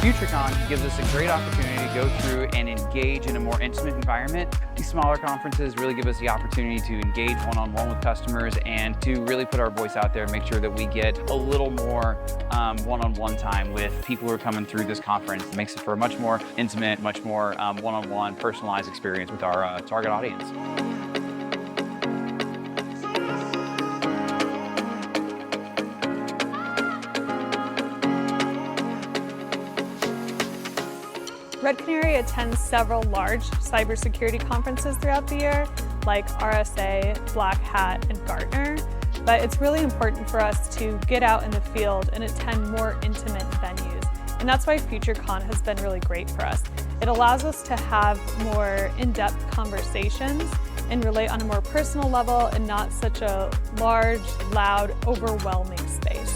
FutureCon gives us a great opportunity to go through and engage in a more intimate environment. These smaller conferences really give us the opportunity to engage one-on-one with customers and to really put our voice out there and make sure that we get a little more one-on-one time with people who are coming through this conference. It makes it for a much more intimate, much more one-on-one, personalized experience with our target audience. Red Canary attends several large cybersecurity conferences throughout the year, like RSA, Black Hat, and Gartner. But it's really important for us to get out in the field and attend more intimate venues. And that's why FutureCon has been really great for us. It allows us to have more in-depth conversations and relate on a more personal level and not such a large, loud, overwhelming space.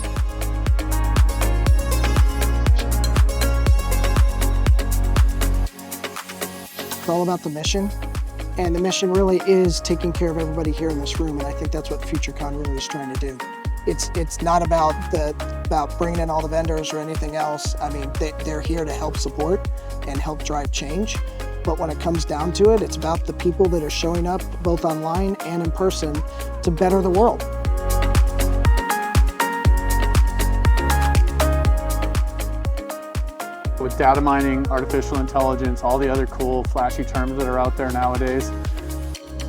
It's all about the mission, and the mission really is taking care of everybody here in this room, and I think that's what FutureCon really is trying to do. It's not about bringing in all the vendors or anything else. I mean, they're here to help support and help drive change, but when it comes down to it, it's about the people that are showing up both online and in person to better the world. With data mining, artificial intelligence, all the other cool, flashy terms that are out there nowadays,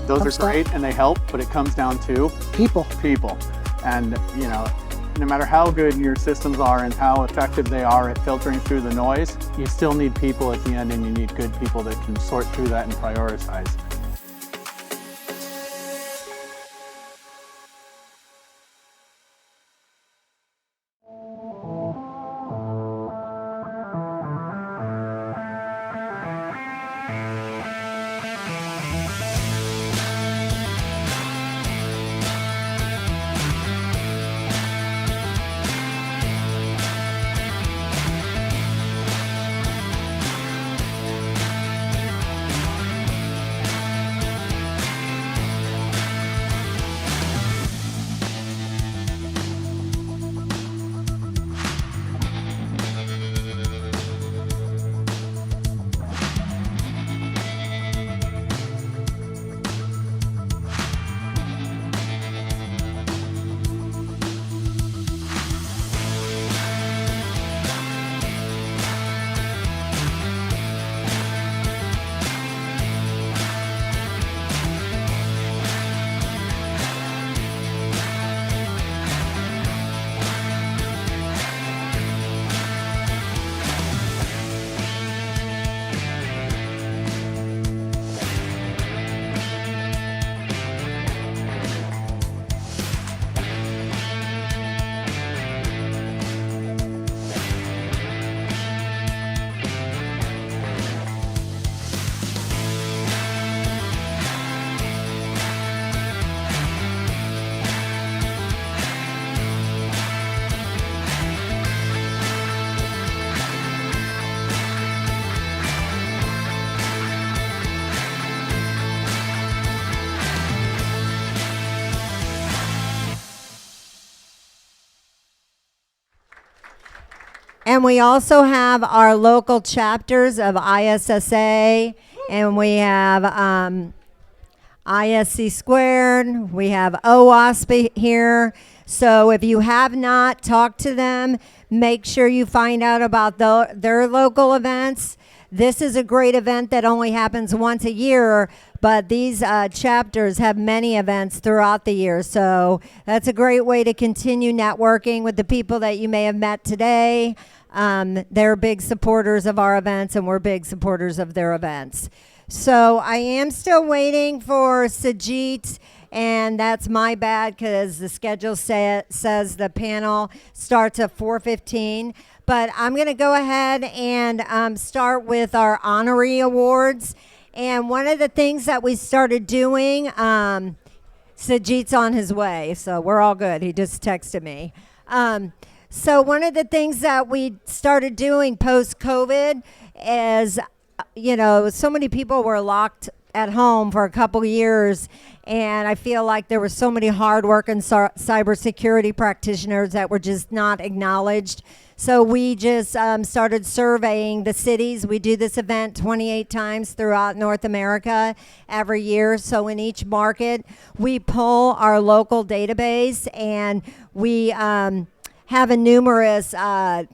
those are great and they help, but it comes down to people. And you know, no matter how good your systems are and how effective they are at filtering through the noise, you still need people at the end, and you need good people that can sort through that and prioritize. And we also have our local chapters of ISSA, and we have ISC Squared, we have OWASP here. So if you have not talked to them, make sure you find out about their local events. This is a great event that only happens once a year, but these chapters have many events throughout the year. So that's a great way to continue networking with the people that you may have met today. They're big supporters of our events, and we're big supporters of their events. So I am still waiting for Sajit, and that's my bad because the schedule says the panel starts at 4:15. But I'm going to go ahead and start with our honorary awards. And one of the things that we started doing, Sajit's on his way, so we're all good. He just texted me. So one of the things that we started doing post-COVID is, you know, so many people were locked at home for a couple years, and I feel like there were so many hardworking cybersecurity practitioners that were just not acknowledged. So we just started surveying the cities. We do this event 28 times throughout North America every year. So in each market, we pull our local database, and we have a numerous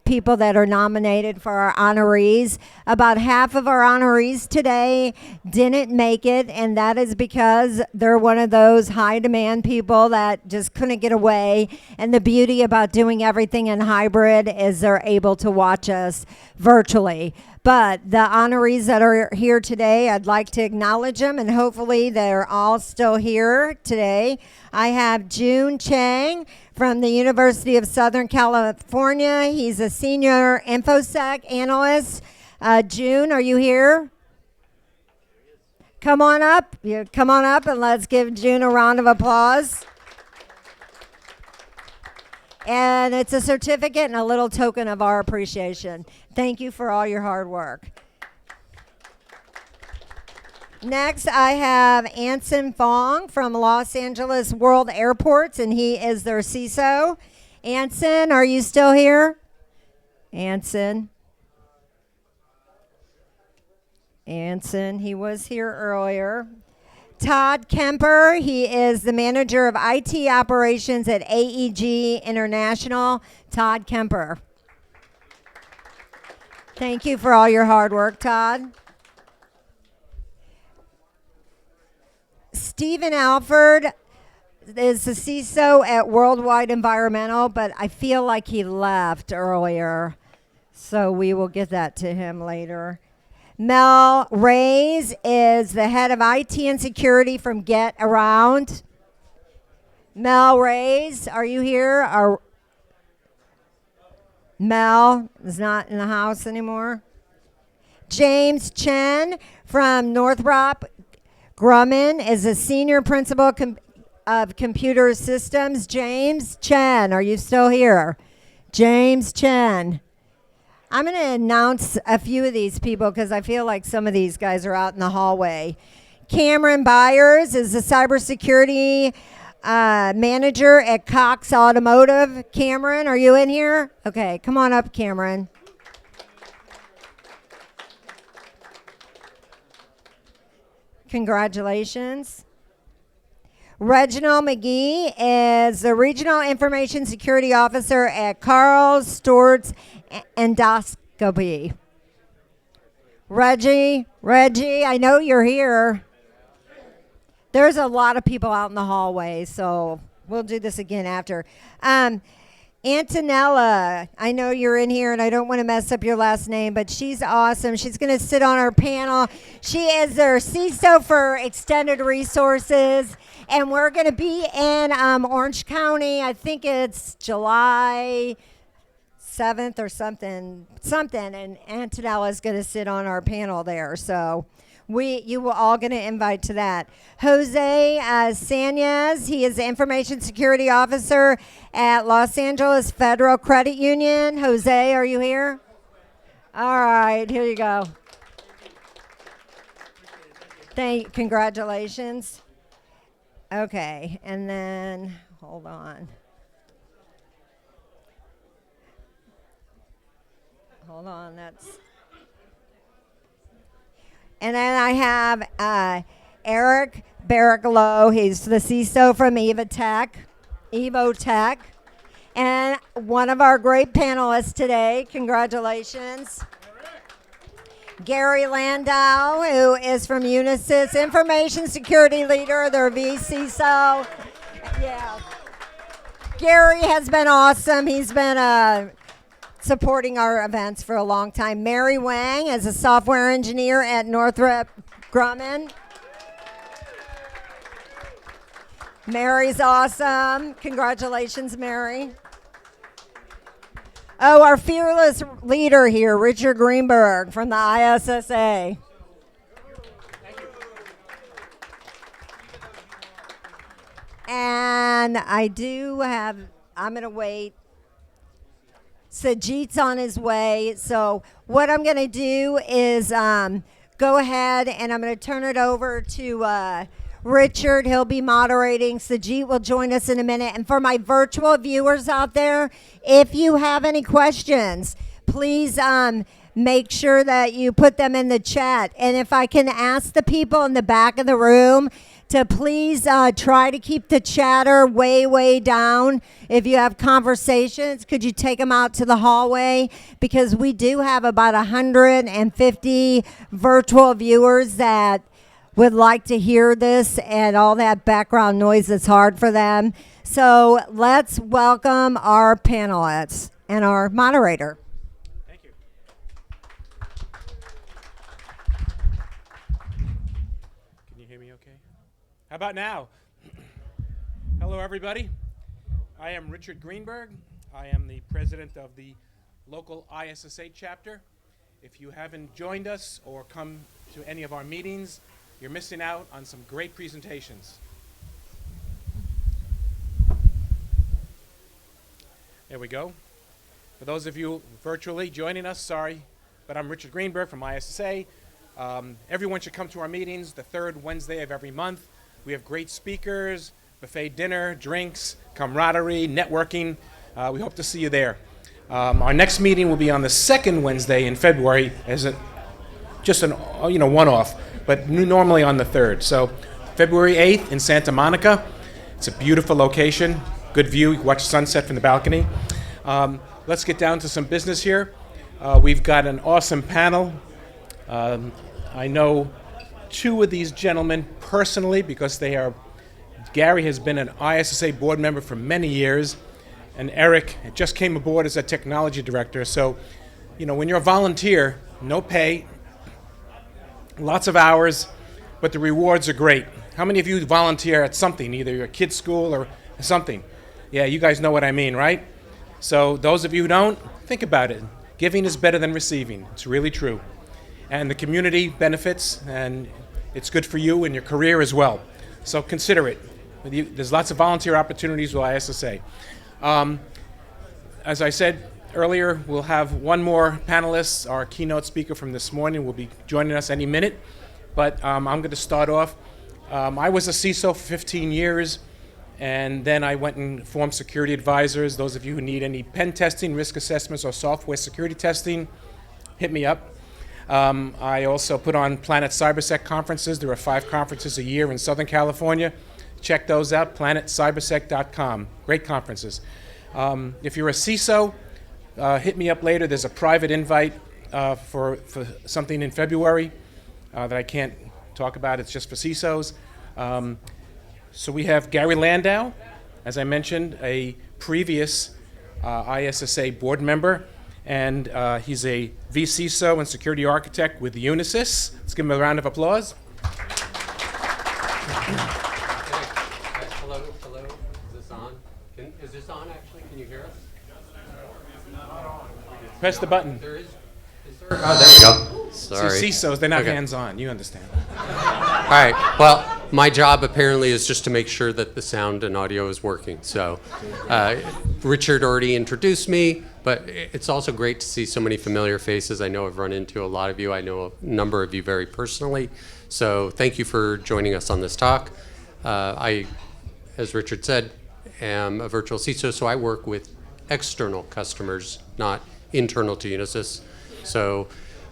people that are nominated for our honorees. About half of our honorees today didn't make it, and that is because they're one of those high demand people that just couldn't get away. And the beauty about doing everything in hybrid is they're able to watch us virtually. But the honorees that are here today, I'd like to acknowledge them, and hopefully they're all still here today. I have June Chang from the University of Southern California. He's a senior InfoSec analyst. June, are you here? Come on up. Come on up, and let's give June a round of applause. And it's a certificate and a little token of our appreciation. Thank you for all your hard work. Next, I have Anson Fong from Los Angeles World Airports, and he is their CISO. Anson, are you still here? Anson, he was here earlier. Todd Kemper, he is the manager of IT operations at AEG International. Todd Kemper. Thank you for all your hard work, Todd. Stephen Alford is the CISO at Worldwide Environmental, but I feel like he left earlier, so we will get that to him later. Mel Reyes is the head of IT and security from Get Around. Mel Reyes, are you here? Mel is not in the house anymore. James Chen from Northrop Grumman is a senior principal of computer systems. James Chen, are you still here? James Chen. I'm going to announce a few of these people because I feel like some of these guys are out in the hallway. Cameron Byers is the cybersecurity manager at Cox Automotive. Cameron, are you in here? Okay, come on up, Cameron. Congratulations. Reginald McGee is the Regional Information Security Officer at Carl Storz Endoscopy. Reggie, I know you're here. There's a lot of people out in the hallway, so we'll do this again after. Antonella, I know you're in here, and I don't want to mess up your last name, but she's awesome. She's going to sit on our panel. She is their CISO for Extended Resources, and we're going to be in Orange County. I think it's July 7th or something, and Antonella is going to sit on our panel there. So you were all going to invite to that. Jose Sanez, he is the Information Security Officer at Los Angeles Federal Credit Union. Jose, are you here? All right, here you go. Congratulations. Okay, and then, hold on. And then I have Eric Barraclow. He's the CISO from Evo Tech. And one of our great panelists today. Congratulations. Gary Landau, who is from Unisys, Information Security Leader, their vCISO. Yeah. Gary has been awesome. He's been supporting our events for a long time. Mary Wang is a software engineer at Northrop Grumman. Mary's awesome. Congratulations, Mary. Oh, our fearless leader here, Richard Greenberg from the ISSA. And I'm going to wait. Sajid's on his way. So what I'm going to do is go ahead, and I'm going to turn it over to Richard. He'll be moderating. Sajit will join us in a minute. And for my virtual viewers out there, if you have any questions, please make sure that you put them in the chat. And if I can ask the people in the back of the room to please try to keep the chatter way, way down. If you have conversations, could you take them out to the hallway? Because we do have about 150 virtual viewers that would like to hear this, and all that background noise is hard for them. So let's welcome our panelists and our moderator. Thank you. Can you hear me okay? How about now? Hello, everybody. I am Richard Greenberg. I am the president of the local ISSA chapter. If you haven't joined us or come to any of our meetings, you're missing out on some great presentations. There we go. For those of you virtually joining us, sorry, but I'm Richard Greenberg from ISSA. Everyone should come to our meetings the third Wednesday of every month. We have great speakers, buffet dinner, drinks, camaraderie, networking. We hope to see you there. Our next meeting will be on the second Wednesday in February as just an one-off, but normally on the third. So February 8th in Santa Monica. It's a beautiful location, good view. You can watch the sunset from the balcony. Let's get down to some business here. We've got an awesome panel. I know two of these gentlemen personally because Gary has been an ISSA board member for many years, and Eric just came aboard as a technology director. So, when you're a volunteer, no pay, lots of hours, but the rewards are great. How many of you volunteer at something, either your kid's school or something? Yeah, you guys know what I mean, right? So those of you who don't, think about it. Giving is better than receiving. It's really true. And the community benefits, and it's good for you and your career as well. So consider it. There's lots of volunteer opportunities with ISSA. As I said earlier, we'll have one more panelist. Our keynote speaker from this morning will be joining us any minute. But I'm going to start off. I was a CISO for 15 years, and then I went and formed security advisors. Those of you who need any pen testing, risk assessments, or software security testing, hit me up. I also put on Planet CyberSec conferences. There are 5 conferences a year in Southern California. Check those out, planetcybersec.com. Great conferences. If you're a CISO, hit me up later. There's a private invite for something in February that I can't talk about. It's just for CISOs. So we have Gary Landau, as I mentioned, a previous ISSA board member, and he's a vCISO and security architect with Unisys. Let's give him a round of applause. Hello. Is this on? Is this on, actually? Can you hear us? Press the button. There is there? Oh, there we go. Sorry. See, CISOs, they're not Okay. hands-on. You understand. All right. Well, my job apparently is just to make sure that the sound and audio is working. So Richard already introduced me, but it's also great to see so many familiar faces. I know I've run into a lot of you. I know a number of you very personally. So thank you for joining us on this talk. I, as Richard said, am a virtual CISO, so I work with external customers, not internal to Unisys. So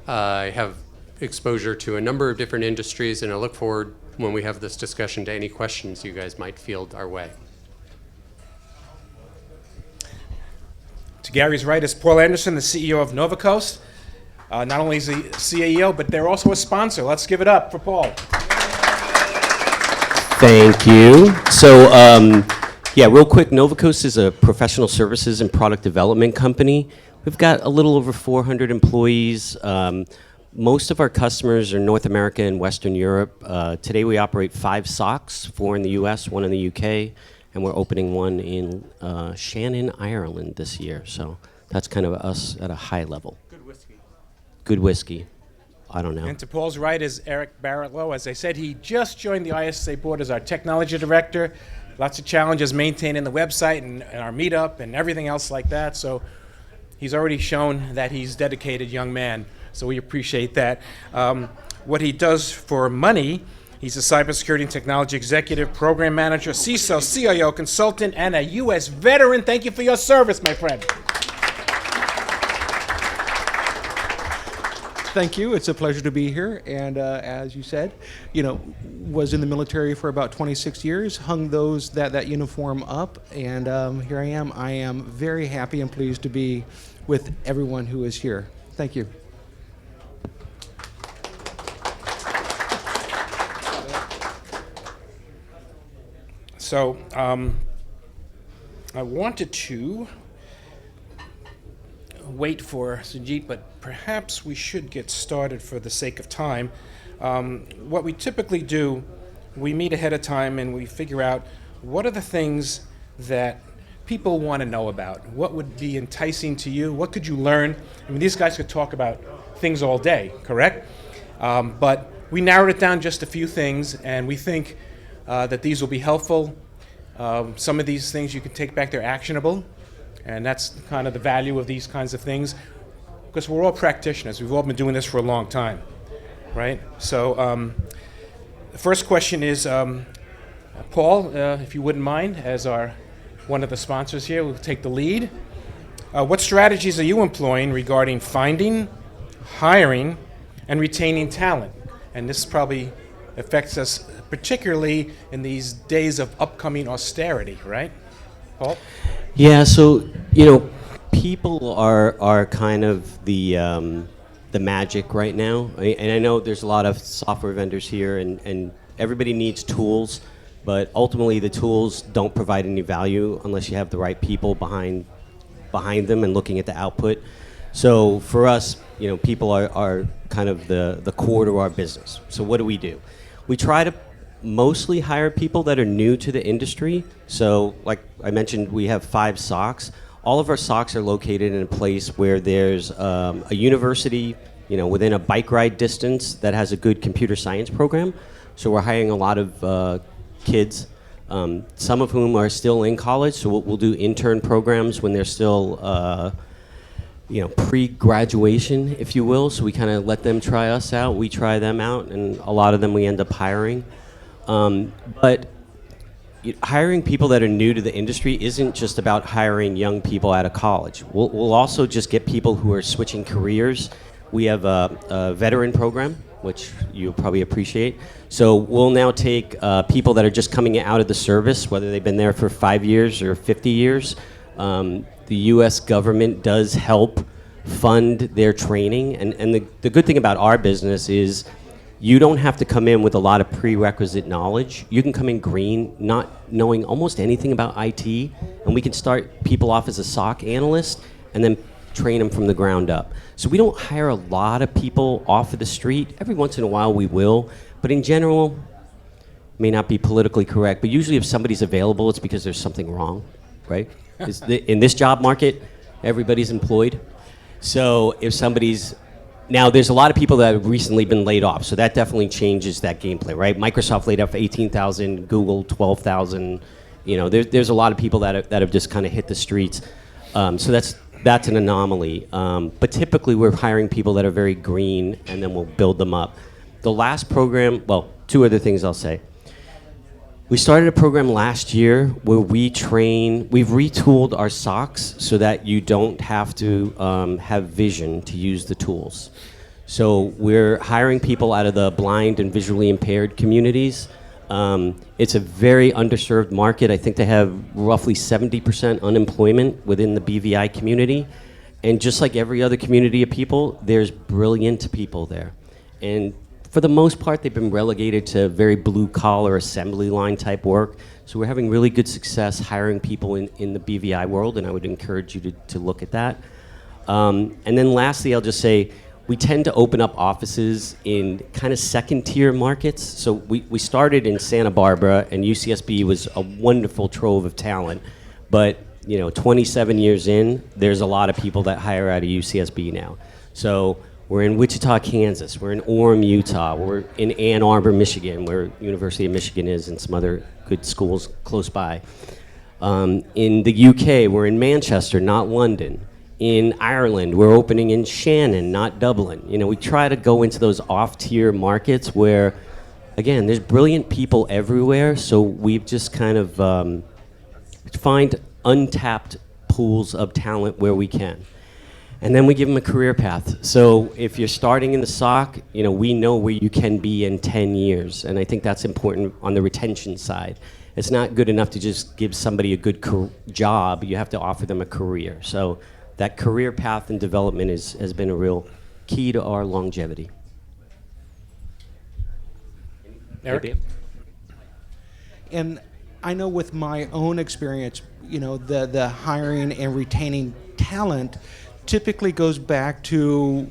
I have exposure to a number of different industries, and I look forward when we have this discussion to any questions you guys might field our way. To Gary's right is Paul Anderson, the CEO of NovaCoast. Not only is he CEO, but they're also a sponsor. Let's give it up for Paul. Thank you. So, real quick, NovaCoast is a professional services and product development company. We've got a little over 400 employees. Most of our customers are North America and Western Europe. Today we operate 5 SOCs, 4 in the US, 1 in the UK, and we're opening one in Shannon, Ireland this year. So that's kind of us at a high level. Good whiskey. Good whiskey. I don't know. And to Paul's right is Eric Barrettlow. As I said, he just joined the ISSA board as our technology director. Lots of challenges maintaining the website and our meetup and everything else like that. So he's already shown that he's a dedicated young man. So we appreciate that. what he does for money. He's a cybersecurity and technology executive, program manager, CISO, CIO, consultant, and a U.S. veteran. Thank you for your service, my friend. Thank you. It's a pleasure to be here. And as you said, was in the military for about 26 years, hung that uniform up, and here I am. I am very happy and pleased to be with everyone who is here. Thank you. So I wanted to wait for Sujit, but perhaps we should get started for the sake of time. What we typically do, we meet ahead of time and we figure out what are the things that people want to know about. What would be enticing to you? What could you learn? I mean, these guys could talk about things all day, correct? But we narrowed it down just a few things, and we think that these will be helpful. Some of these things you can take back, they're actionable, and that's kind of the value of these kinds of things, because we're all practitioners. We've all been doing this for a long time, right? So the first question is, Paul, if you wouldn't mind, as one of the sponsors here, we'll take the lead. What strategies are you employing regarding finding, hiring, and retaining talent? And this probably affects us particularly in these days of upcoming austerity, right? Paul? Yeah, so, people are kind of the magic right now. And I know there's a lot of software vendors here, and everybody needs tools, but ultimately the tools don't provide any value unless you have the right people behind them and looking at the output. So for us, people are kind of the core to our business. So what do? We try to mostly hire people that are new to the industry. So like I mentioned, we have 5 SOCs. All of our SOCs are located in a place where there's a university, within a bike ride distance that has a good computer science program. So we're hiring a lot of kids, some of whom are still in college. So we'll do intern programs when they're still pre-graduation, if you will. So we kind of let them try us out, we try them out, and a lot of them we end up hiring. But hiring people that are new to the industry isn't just about hiring young people out of college. We'll also just get people who are switching careers. We have a veteran program, which you'll probably appreciate. So we'll now take people that are just coming out of the service, whether they've been there for 5 years or 50 years. The U.S. government does help fund their training. And the good thing about our business is you don't have to come in with a lot of prerequisite knowledge. You can come in green, not knowing almost anything about IT, and we can start people off as a SOC analyst and then train them from the ground up. So we don't hire a lot of people off of the street. Every once in a while we will, but in general, may not be politically correct, but usually if somebody's available, it's because there's something wrong, right? In this job market, everybody's employed. So if somebody's, now there's a lot of people that have recently been laid off, so that definitely changes that gameplay, right? Microsoft laid off 18,000, Google 12,000. There's a lot of people that have just kind of hit the streets. So that's an anomaly. But typically we're hiring people that are very green, and then we'll build them up. The last program, well, 2 other things I'll say. We started a program last year where we've retooled our SOCs so that you don't have to have vision to use the tools. So we're hiring people out of the blind and visually impaired communities. It's a very underserved market. I think they have roughly 70% unemployment within the BVI community. And just like every other community of people, there's brilliant people there. And for the most part, they've been relegated to very blue-collar assembly line type work. So we're having really good success hiring people in the BVI world, and I would encourage you to look at that. And then lastly, I'll just say, we tend to open up offices in kind of second-tier markets. So we started in Santa Barbara, and UCSB was a wonderful trove of talent. But 27 years in, there's a lot of people that hire out of UCSB now. So we're in Wichita, Kansas. We're in Orem, Utah. We're in Ann Arbor, Michigan, where University of Michigan is, and some other good schools close by. In the UK, we're in Manchester, not London. in Ireland. We're opening in Shannon, not Dublin. You know, we try to go into those off-tier markets where, again, there's brilliant people everywhere, so we've just kind of find untapped pools of talent where we can. And then we give them a career path. So if you're starting in the SOC, you know, we know where you can be in 10 years. And I think that's important on the retention side. It's not good enough to just give somebody a good job. You have to offer them a career. So that career path and development has been a real key to our longevity. Eric? And I know with my own experience, you know, the hiring and retaining talent typically goes back to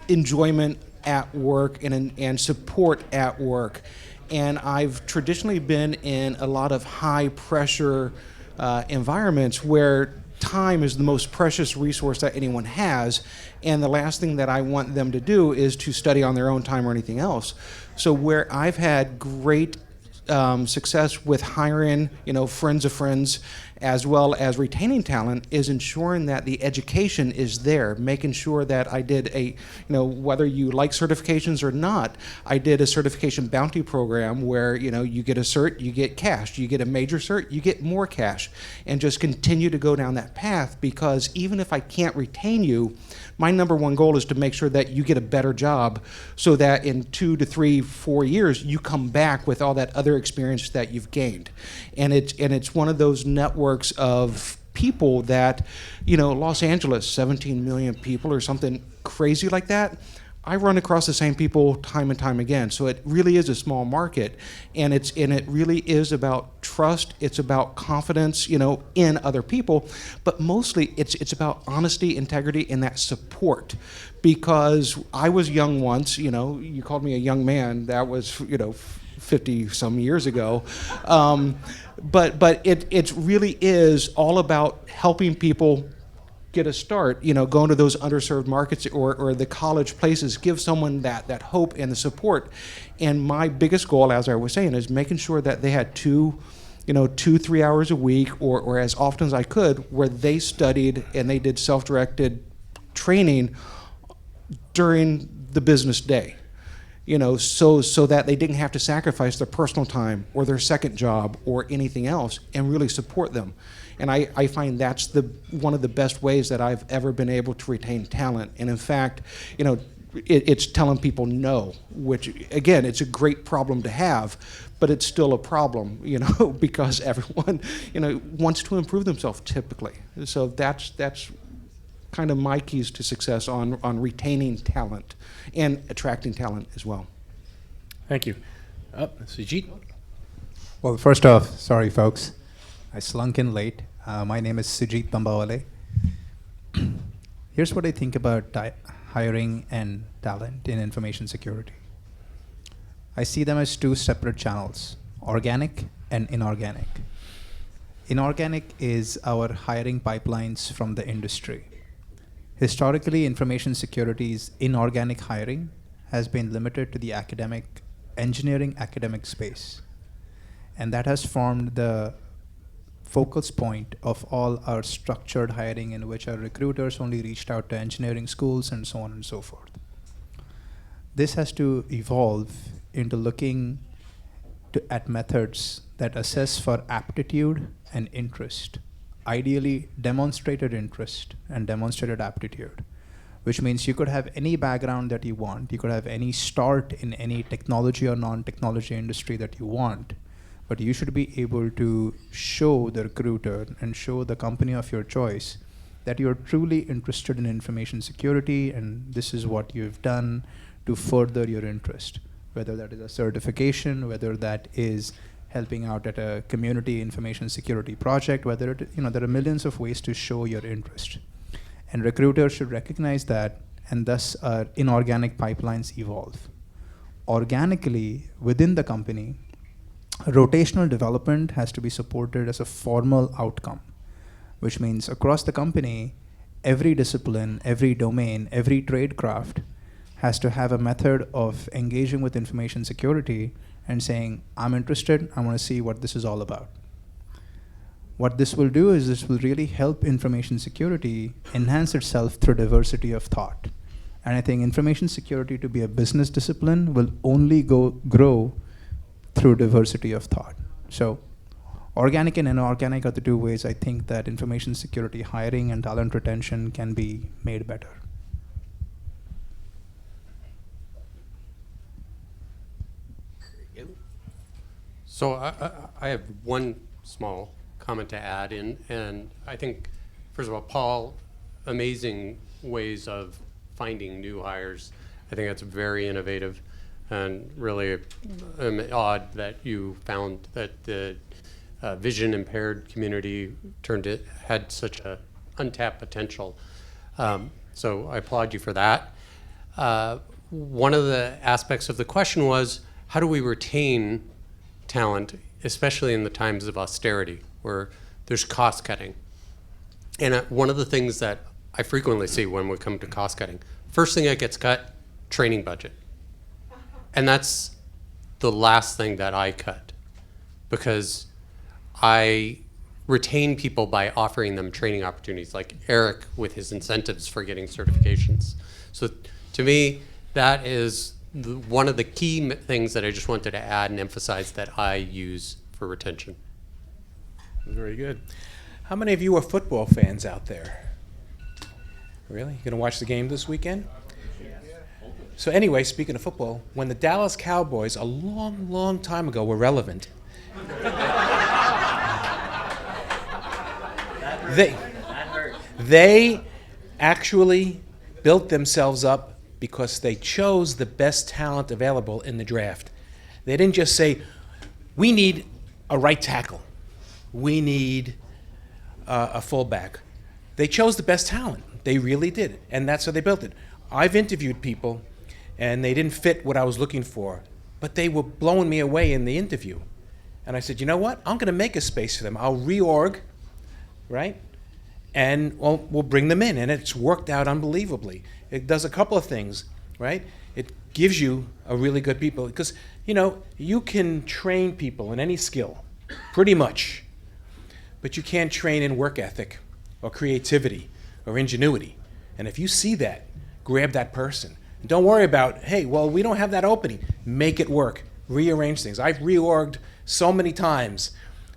enjoyment at work and support at work. And I've traditionally been in a lot of high pressure environments where time is the most precious resource that anyone has, and the last thing that I want them to do is to study on their own time or anything else. So where I've had great success with hiring, you know, friends of friends, as well as retaining talent, is ensuring that the education is there, making sure that I did a, you know, whether you like certifications or not, I did a certification bounty program where, you know, you get a cert, you get cash, you get a major cert, you get more cash, and just continue to go down that path, because even if I can't retain you, my number one goal is to make sure that you get a better job so that in 2 to 3, 4 years, you come back with all that other experience that you've gained. And it's one of those networks of people that, you know, Los Angeles, 17 million people or something crazy like that, I run across the same people time and time again. So it really is a small market, and it really is about trust. It's about confidence, you know, in other people, but mostly it's about honesty, integrity, and that support. Because I was young once, you know, you called me a young man. That was, you know, 50 some years ago. But it really is all about helping people get a start, you know, going to those underserved markets or the college places, give someone that hope and the support. And my biggest goal, as I was saying, is making sure that they had 2-3 hours a week or as often as I could, where they studied and they did self-directed training during the business day. You know, so that they didn't have to sacrifice their personal time or their second job or anything else, and really support them. And I find that's one of the best ways that I've ever been able to retain talent. And in fact, you know, it's telling people no, which again, it's a great problem to have, but it's still a problem, you know, because everyone, you know, wants to improve themselves typically. So that's kind of my keys to success on retaining talent and attracting talent as well. Thank you. Sujit? Well, first off, sorry folks, I slunk in late. My name is Sujit Bambawale. Here's what I think about hiring and talent in information security. I see them as two separate channels, organic and inorganic. Inorganic is our hiring pipelines from the industry. Historically, information security's inorganic hiring has been limited to the engineering academic space. And that has formed the focus point of all our structured hiring, in which our recruiters only reached out to engineering schools and so on and so forth. This has to evolve into looking at methods that assess for aptitude and interest, ideally demonstrated interest and demonstrated aptitude, which means you could have any background that you want, you could have any start in any technology or non-technology industry that you want, but you should be able to show the recruiter and show the company of your choice that you're truly interested in information security, and this is what you've done to further your interest, whether that is a certification, whether that is helping out at a community information security project, whether there are millions of ways to show your interest. And recruiters should recognize that, and thus our inorganic pipelines evolve. Organically, within the company, rotational development has to be supported as a formal outcome, which means across the company, every discipline, every domain, every trade craft has to have a method of engaging with information security and saying, I'm interested, I want to see what this is all about. What this will do is this will really help information security enhance itself through diversity of thought. And I think information security to be a business discipline will only grow through diversity of thought. So organic and inorganic are the two ways I think that information security hiring and talent retention can be made better. So I have one small comment to add in, and I think, first of all, Paul, amazing ways of finding new hires. I think that's very innovative, and really odd that you found that the vision impaired community had such a untapped potential. So I applaud you for that. One of the aspects of the question was, how do we retain talent, especially in the times of austerity, where there's cost cutting? And one of the things that I frequently see when we come to cost cutting, first thing that gets cut, training budget. And that's the last thing that I cut, because I retain people by offering them training opportunities, like Eric with his incentives for getting certifications. So to me, that is one of the key things that I just wanted to add and emphasize that I use for retention. Very good. How many of you are football fans out there? Really? You gonna watch the game this weekend? So anyway, speaking of football, when the Dallas Cowboys a long, long time ago were relevant, they actually built themselves up because they chose the best talent available in the draft. They didn't just say, we need a right tackle, we need a fullback. They chose the best talent. They really did, and that's how they built it. I've interviewed people, and they didn't fit what I was looking for, but they were blowing me away in the interview. And I said, you know what? I'm going to make a space for them. I'll reorg, right? And we'll bring them in, and it's worked out unbelievably. It does a couple of things, right? It gives you a really good people, because, you know, you can train people in any skill, pretty much, but you can't train in work ethic or creativity or ingenuity. And if you see that, grab that person. And don't worry about, hey, well, we don't have that opening. Make it work. Rearrange things. I've reorged so many times,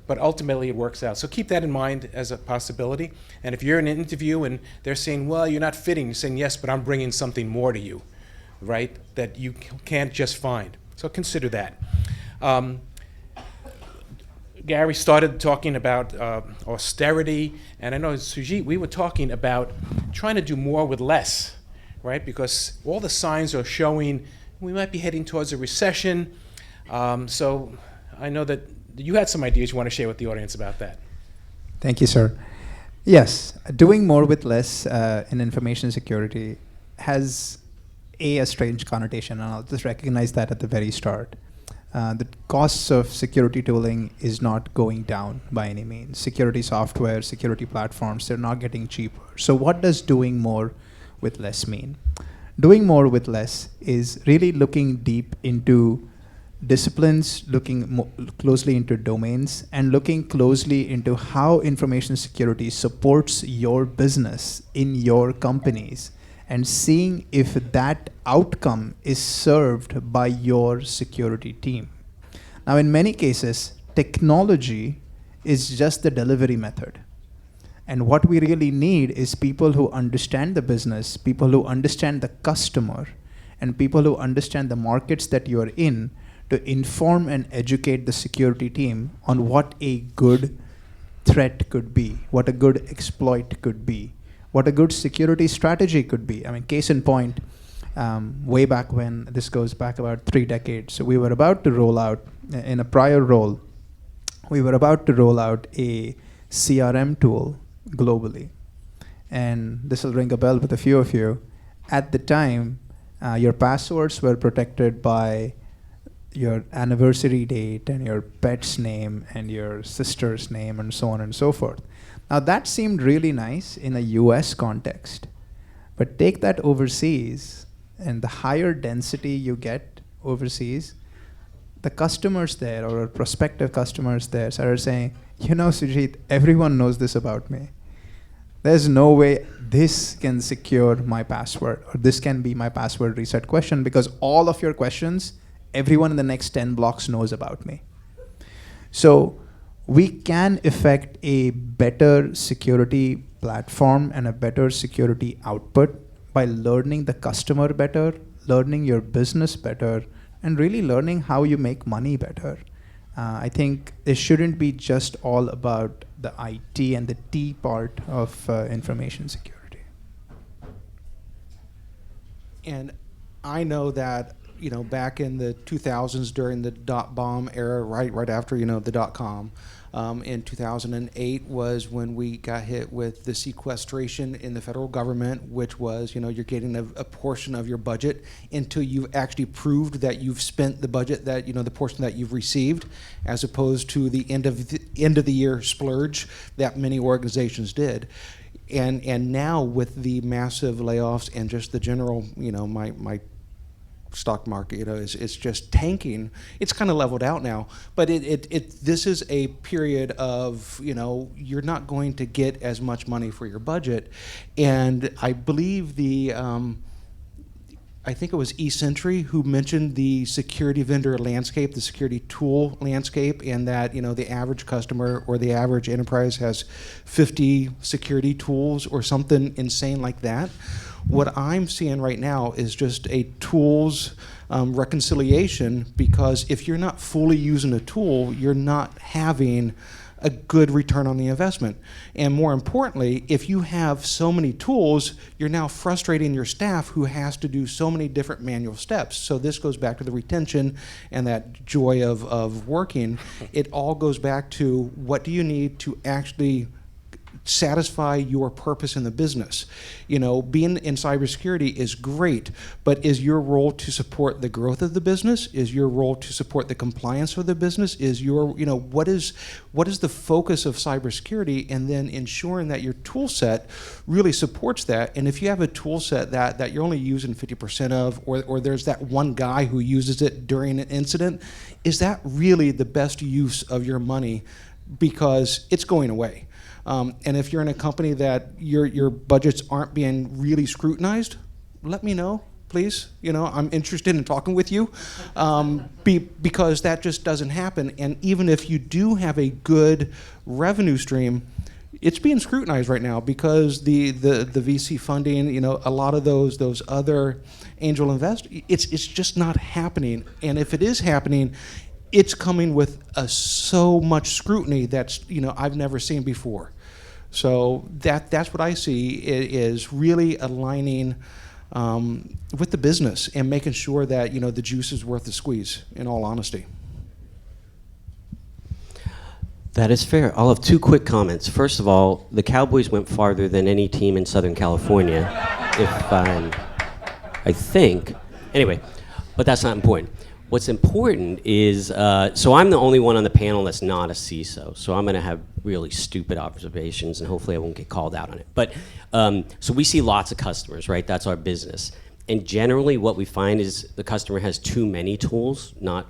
but ultimately it works out. So keep that in mind as a possibility. And if you're in an interview and they're saying, well, you're not fitting, you're saying, yes, but I'm bringing something more to you, right, that you can't just find. So consider that. Gary started talking about austerity, and I know, Sujit, we were talking about trying to do more with less, right? Because all the signs are showing we might be heading towards a recession. So I know that you had some ideas you want to share with the audience about that. Thank you, sir. Yes, doing more with less in information security has a strange connotation, and I'll just recognize that at the very start. The costs of security tooling is not going down by any means. Security software, security platforms, they're not getting cheaper. So what does doing more with less mean? Doing more with less is really looking deep into disciplines, looking closely into domains, and looking closely into how information security supports your business in your companies, and seeing if that outcome is served by your security team. Now, in many cases, technology is just the delivery method. And what we really need is people who understand the business, people who understand the customer, and people who understand the markets that you're in to inform and educate the security team on what a good threat could be, what a good exploit could be, what a good security strategy could be. I mean, case in point, way back when, this goes back about 3 decades, so we were about to roll out, in a prior role, we were about to roll out a CRM tool globally. And this will ring a bell with a few of you. At the time, your passwords were protected by your anniversary date and your pet's name and your sister's name and so on and so forth. Now that seemed really nice in a US context, but take that overseas, and the higher density you get overseas, the customers there, or prospective customers there, started saying, You know, Sujit, everyone knows this about me. There's no way this can secure my password or this can be my password reset question, because all of your questions, everyone in the next 10 blocks knows about me. So we can effect a better security platform and a better security output by learning the customer better, learning your business better, and really learning how you make money better. I think it shouldn't be just all about the IT and the T part of information security. And I know that, back in the 2000s during the dot-bomb era, right after, the dot-com, in 2008 was when we got hit with the sequestration in the federal government, which was, you're getting a portion of your budget until you've actually proved that you've spent the budget that, the portion that you've received, as opposed to the end of the year splurge that many organizations did. And now with the massive layoffs and just the general, my stock market, is just tanking. It's kind of leveled out now, but this is a period of, you're not going to get as much money for your budget. And I believe I think it was eCentry who mentioned the security vendor landscape, the security tool landscape, and that, the average customer or the average enterprise has 50 security tools or something insane like that. What I'm seeing right now is just a tools reconciliation, because if you're not fully using a tool, you're not having a good return on the investment. And more importantly, if you have so many tools, you're now frustrating your staff who has to do so many different manual steps. So this goes back to the retention and that joy of working. It all goes back to what do you need to actually satisfy your purpose in the business. Being in cybersecurity is great, but is your role to support the growth of the business? Is your role to support the compliance of the business? Is your, what is the focus of cybersecurity, and then ensuring that your tool set really supports that. And if you have a tool set that you're only using 50% of, or there's that one guy who uses it during an incident, is that really the best use of your money? Because it's going away. And if you're in a company that your budgets aren't being really scrutinized, let me know, please. I'm interested in talking with you, because that just doesn't happen. And even if you do have a good revenue stream, it's being scrutinized right now because the VC funding, a lot of those other angel investors, it's just not happening. And if it is happening, it's coming with so much scrutiny that's I've never seen before. So that's what I see is really aligning with the business and making sure that the juice is worth the squeeze, in all honesty. That is fair. I'll have two quick comments. First of all, the Cowboys went farther than any team in Southern California, I think. Anyway, but that's not important. What's important is, so I'm the only one on the panel that's not a CISO, so I'm going to have really stupid observations, and hopefully I won't get called out on it. But so we see lots of customers, right? That's our business. And generally what we find is the customer has too many tools, not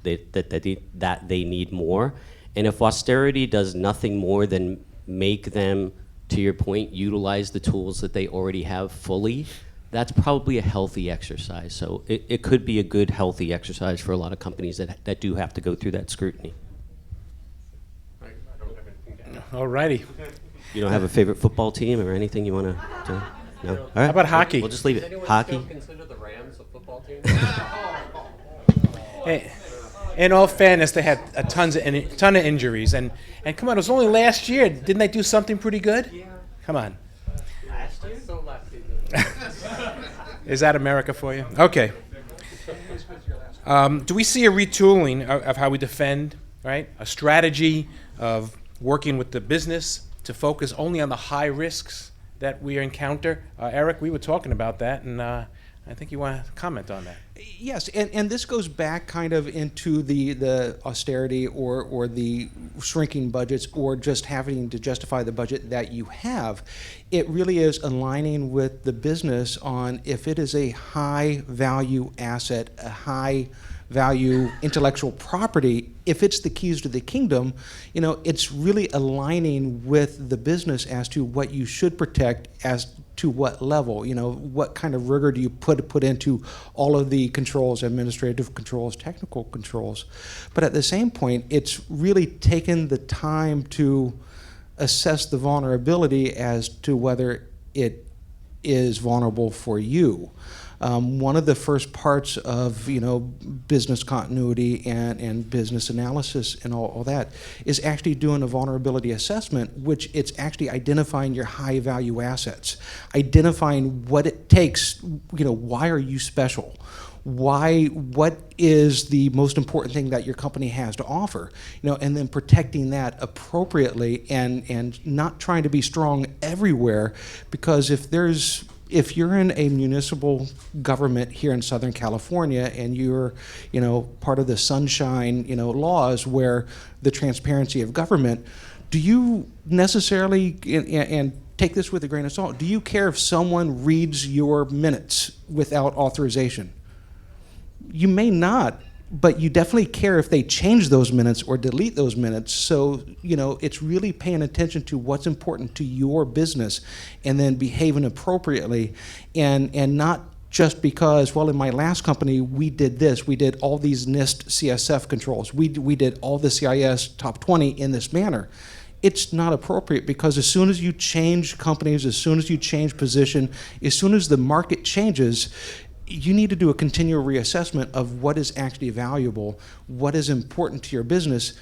that they need more. And if austerity does nothing more than make them, to your point, utilize the tools that they already have fully, that's probably a healthy exercise. So it could be a good, healthy exercise for a lot of companies that do have to go through that scrutiny. All righty. You don't have a favorite football team or anything you want to do? No? All right. How about hockey? We'll just leave it. Hockey? Consider the Rams a football team? Hey, in all fairness, they had a ton of injuries. And come on, it was only last year. Didn't they do something pretty good? Yeah. Come on. Last year? So last season. Is that America for you? Okay. Do we see a retooling of how we defend, right? A strategy of working with the business to focus only on the high risks that we encounter? Eric, we were talking about that, and I think you want to comment on that. Yes, and this goes back kind of into the austerity or the shrinking budgets, or just having to justify the budget that you have. It really is aligning with the business on if it is a high value asset, a high value intellectual property, if it's the keys to the kingdom, it's really aligning with the business as to what you should protect as to what level. What kind of rigor do you put into all of the controls, administrative controls, technical controls. But at the same point, it's really taken the time to assess the vulnerability as to whether it is vulnerable for you. One of the first parts of business continuity and business analysis and all that is actually doing a vulnerability assessment, which it's actually identifying your high value assets, identifying what it takes. Why are you special? What is the most important thing that your company has to offer? And then protecting that appropriately and not trying to be strong everywhere, because if you're in a municipal government here in Southern California and you're, part of the sunshine, laws where the transparency of government, do you necessarily, and take this with a grain of salt, do you care if someone reads your minutes without authorization? You may not, but you definitely care if they change those minutes or delete those minutes. So, it's really paying attention to what's important to your business and then behaving appropriately, and not just because, well, in my last company, we did this. We did all these NIST CSF controls. We did all the CIS top 20 in this manner. It's not appropriate, because as soon as you change companies, as soon as you change position, as soon as the market changes, you need to do a continual reassessment of what is actually valuable, what is important to your business,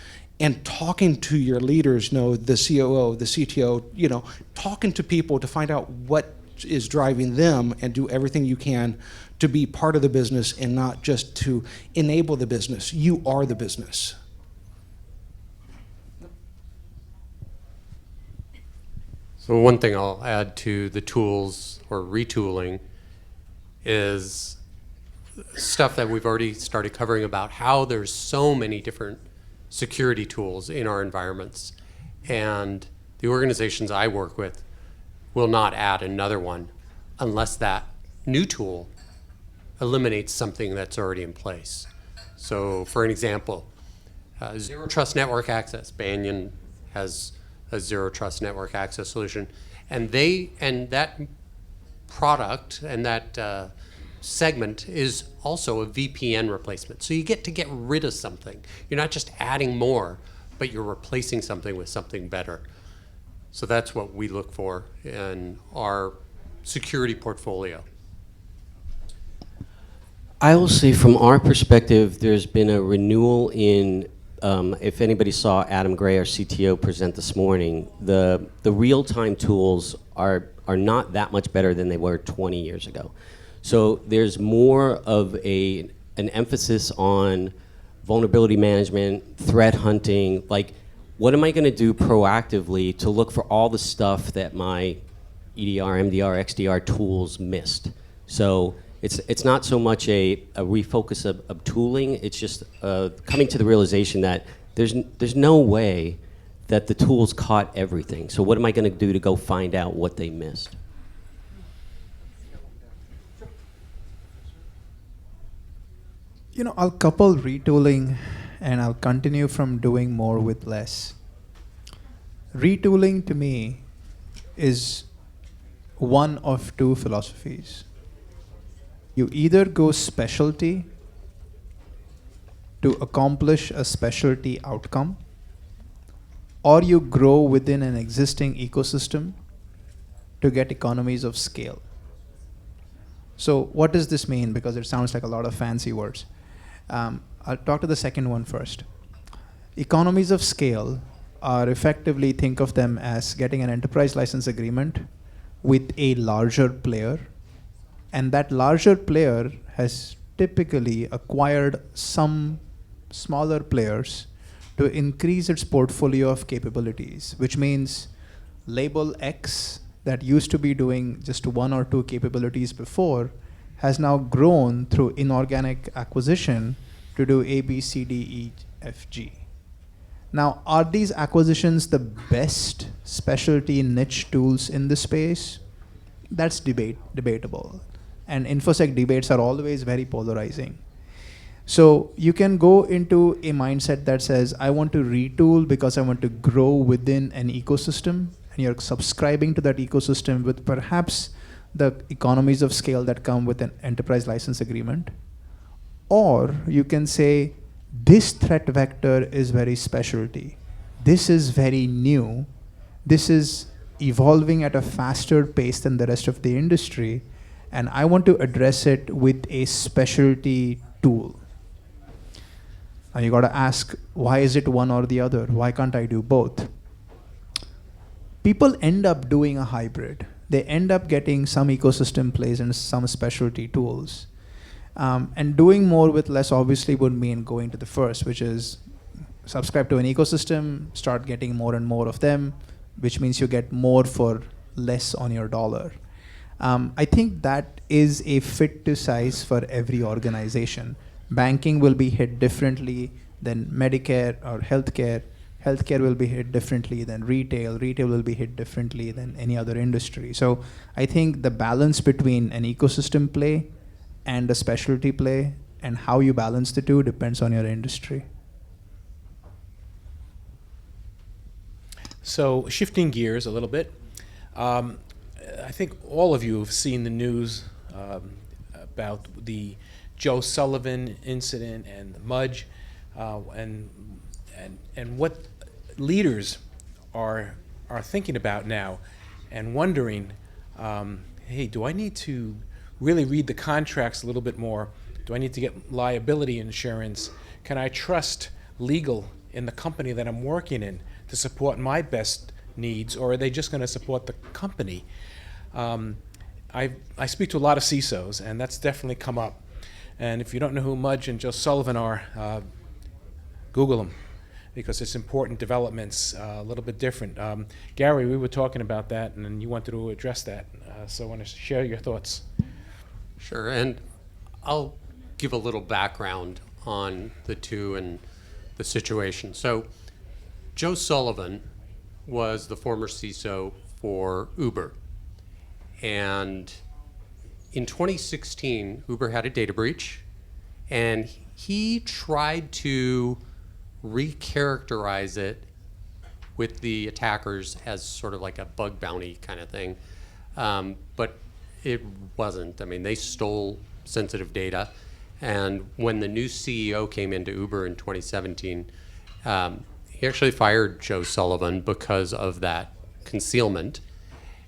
and talking to your leaders, the COO, the CTO, talking to people to find out what is driving them, and do everything you can to be part of the business and not just to enable the business. You are the business. So one thing I'll add to the tools or retooling is stuff that we've already started covering about how there's so many different security tools in our environments. And the organizations I work with will not add another one unless that new tool eliminates something that's already in place. So for an example, Zero Trust Network Access. Banyan has a Zero Trust Network Access solution. And that product and that segment is also a VPN replacement. So you get to get rid of something. You're not just adding more, but you're replacing something with something better. So that's what we look for in our security portfolio. I will say from our perspective, there's been a renewal in, if anybody saw Adam Gray, our CTO, present this morning, the real-time tools are not that much better than they were 20 years ago. So there's more of an emphasis on vulnerability management, threat hunting, like what am I going to do proactively to look for all the stuff that my EDR, MDR, XDR tools missed. So it's not so much a refocus of tooling, it's just coming to the realization that there's no way that the tools caught everything. So what am I going to do to go find out what they missed? I'll couple retooling and I'll continue from doing more with less. Retooling to me is one of two philosophies. You either go specialty to accomplish a specialty outcome, or you grow within an existing ecosystem to get economies of scale. So what does this mean? Because it sounds like a lot of fancy words. I'll talk to the second one first. Economies of scale are effectively, think of them as getting an enterprise license agreement with a larger player, and that larger player has typically acquired some smaller players to increase its portfolio of capabilities, which means label X that used to be doing just one or two capabilities before has now grown through inorganic acquisition to do A, B, C, D, E, F, G. Now, are these acquisitions the best specialty niche tools in the space? That's debatable. And InfoSec debates are always very polarizing. So you can go into a mindset that says, I want to retool because I want to grow within an ecosystem, and you're subscribing to that ecosystem with perhaps the economies of scale that come with an enterprise license agreement. Or you can say, this threat vector is very specialty. This is very new. This is evolving at a faster pace than the rest of the industry, and I want to address it with a specialty tool. Now you got to ask, why is it one or the other? Why can't I do both? People end up doing a hybrid. They end up getting some ecosystem plays and some specialty tools. And doing more with less obviously would mean going to the first, which is subscribe to an ecosystem, start getting more and more of them, which means you get more for less on your dollar. I think that is a fit to size for every organization. Banking will be hit differently than Medicare or healthcare. Healthcare will be hit differently than retail. Retail will be hit differently than any other industry. So I think the balance between an ecosystem play and a specialty play and how you balance the two depends on your industry. So shifting gears a little bit, I think all of you have seen the news about the Joe Sullivan incident and the Mudge, and what leaders are thinking about now, and wondering, hey, do I need to really read the contracts a little bit more? Do I need to get liability insurance? Can I trust legal in the company that I'm working in to support my best needs, or are they just going to support the company? I speak to a lot of CISOs, and that's definitely come up. And if you don't know who Mudge and Joe Sullivan are, Google them, because it's important developments, a little bit different. Gary, we were talking about that, and you wanted to address that, so I want to share your thoughts. Sure, and I'll give a little background on the two and the situation. So Joe Sullivan was the former CISO for Uber. And in 2016, Uber had a data breach, and he tried to recharacterize it with the attackers as sort of like a bug bounty kind of thing. But it wasn't. I mean, they stole sensitive data. And when the new CEO came into Uber in 2017, he actually fired Joe Sullivan because of that concealment.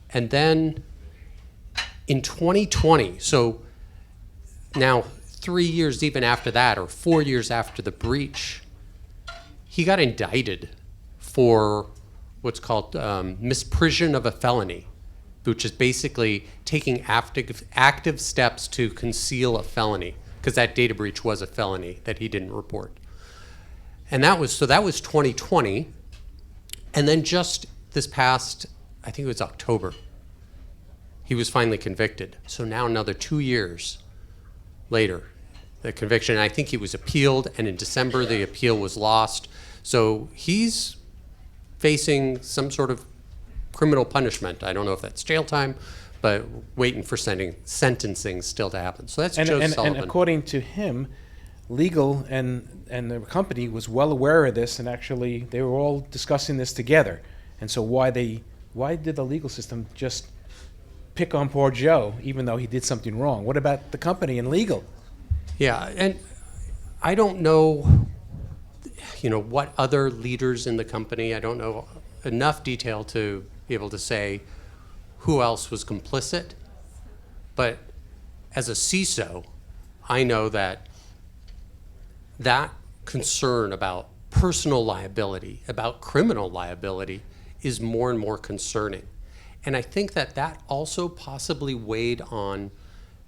And then in 2020, so now 3 years even after that, or 4 years after the breach, he got indicted for what's called misprision of a felony, which is basically taking active steps to conceal a felony, because that data breach was a felony that he didn't report. And that was 2020. And then just this past, I think it was October, he was finally convicted. So now another 2 years later, the conviction, and I think he was appealed, and in December the appeal was lost. So he's facing some sort of criminal punishment. I don't know if that's jail time, but waiting for sentencing still to happen. So that's Joe Sullivan. And according to him, legal and the company was well aware of this, and actually they were all discussing this together. And so why did the legal system just pick on poor Joe, even though he did something wrong? What about the company and legal? Yeah, and I don't know, what other leaders in the company, I don't know enough detail to be able to say who else was complicit. But as a CISO, I know that concern about personal liability, about criminal liability, is more and more concerning. And I think that also possibly weighed on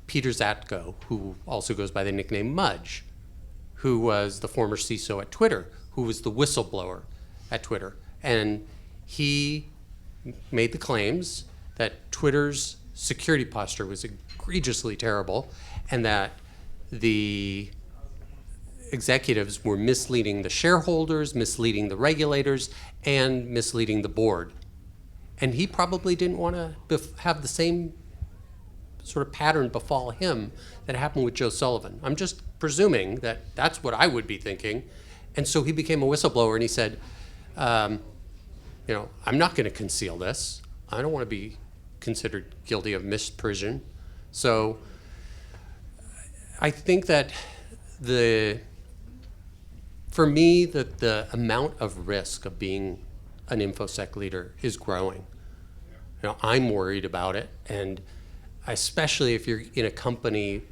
Peter Zatko, who also goes by the nickname Mudge, who was the former CISO at Twitter, who was the whistleblower at Twitter. And he made the claims that Twitter's security posture was egregiously terrible, and that the executives were misleading the shareholders, misleading the regulators, and misleading the board. And he probably didn't want to have the same sort of pattern befall him that happened with Joe Sullivan. I'm just presuming that that's what I would be thinking. And so he became a whistleblower, and he said, I'm not going to conceal this. I don't want to be considered guilty of misprision. So I think that for me, the amount of risk of being an InfoSec leader is growing. I'm worried about it, and especially if you're in a company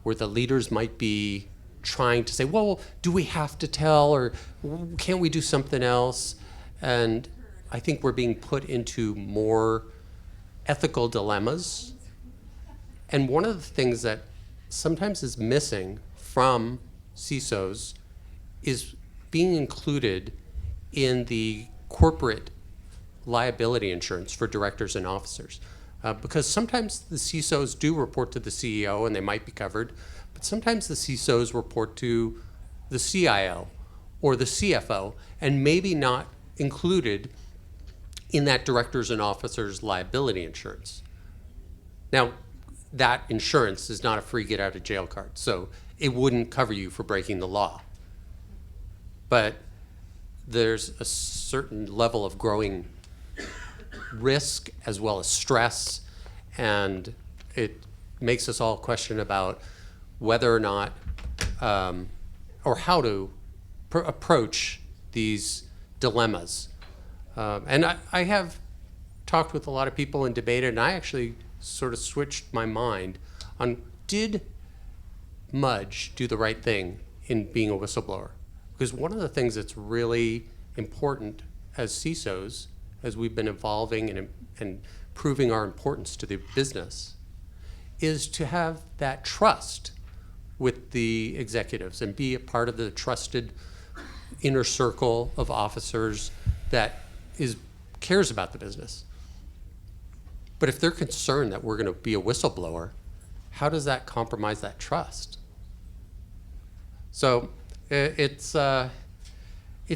where the leaders might be trying to say, well, do we have to tell, or can't we do something else? And I think we're being put into more ethical dilemmas. And one of the things that sometimes is missing from CISOs is being included in the corporate liability insurance for directors and officers. Because sometimes the CISOs do report to the CEO and they might be covered, but sometimes the CISOs report to the CIO or the CFO and maybe not included in that directors and officers liability insurance. Now, that insurance is not a free get out of jail card, so it wouldn't cover you for breaking the law. But there's a certain level of growing risk as well as stress, and it makes us all question about whether or not or how to approach these dilemmas. And I have talked with a lot of people and debated, and I actually sort of switched my mind on, did Mudge do the right thing in being a whistleblower? Because one of the things that's really important as CISOs, as we've been evolving and proving our importance to the business, is to have that trust with the executives and be a part of the trusted inner circle of officers that cares about the business. But if they're concerned that we're going to be a whistleblower, how does that compromise that trust? So it's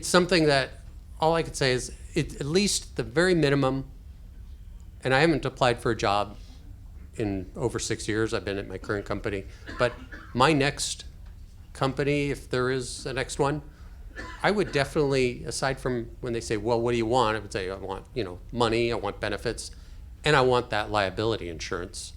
something that all I could say is, at least the very minimum, and I haven't applied for a job in over 6 years. I've been at my current company, but my next company, if there is a next one, I would definitely, aside from when they say, well, what do you want? I would say, I want, money, I want benefits, and I want that liability insurance.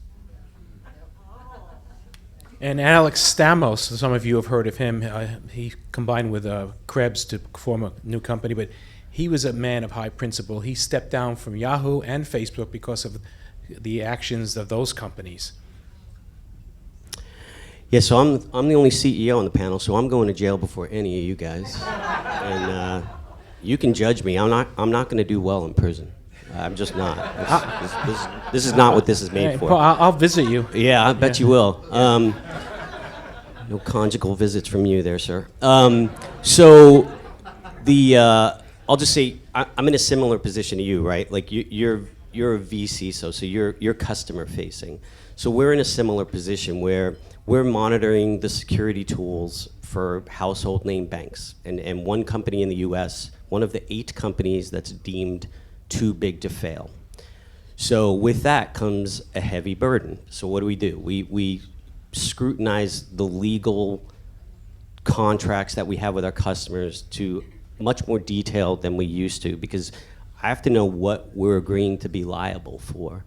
And Alex Stamos, some of you have heard of him. He combined with Krebs to form a new company, but he was a man of high principle. He stepped down from Yahoo and Facebook because of the actions of those companies. Yeah, so I'm the only CEO on the panel, so I'm going to jail before any of you guys. And you can judge me. I'm not going to do well in prison. I'm just not. This is not what this is made for. Well, I'll visit you. Yeah, I bet you will. No conjugal visits from you there, sir. So I'll just say I'm in a similar position to you, right? Like you're a VC, so you're customer facing. So we're in a similar position where we're monitoring the security tools for household name banks, and one company in the U.S., one of the 8 companies that's deemed too big to fail. So with that comes a heavy burden. So what do? We scrutinize the legal contracts that we have with our customers to much more detail than we used to, because I have to know what we're agreeing to be liable for.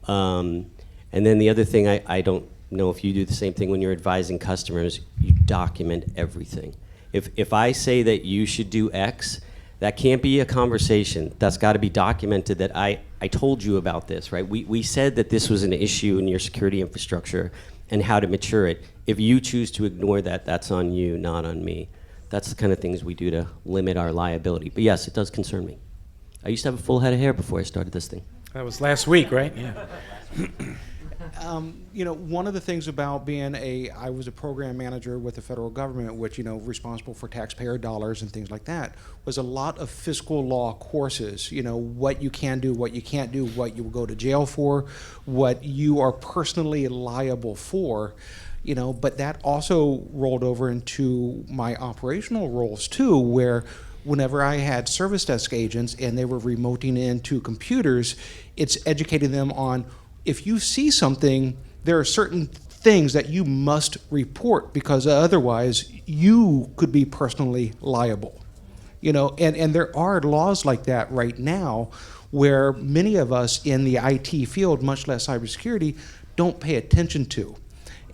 And then the other thing, I don't know if you do the same thing when you're advising customers, you document everything. If I say that you should do X, that can't be a conversation. That's got to be documented that I told you about this, right? We said that this was an issue in your security infrastructure and how to mature it. If you choose to ignore that, that's on you, not on me. That's the kind of things we do to limit our liability. But yes, it does concern me. I used to have a full head of hair before I started this thing. That was last week, right? Yeah. One of the things about being I was a program manager with the federal government, which, responsible for taxpayer dollars and things like that, was a lot of fiscal law courses, what you can do, what you can't do, what you will go to jail for, what you are personally liable for, but that also rolled over into my operational roles too, where whenever I had service desk agents and they were remoting into computers, it's educating them on, if you see something, there are certain things that you must report because otherwise you could be personally liable. You know, and there are laws like that right now where many of us in the IT field, much less cybersecurity, don't pay attention to.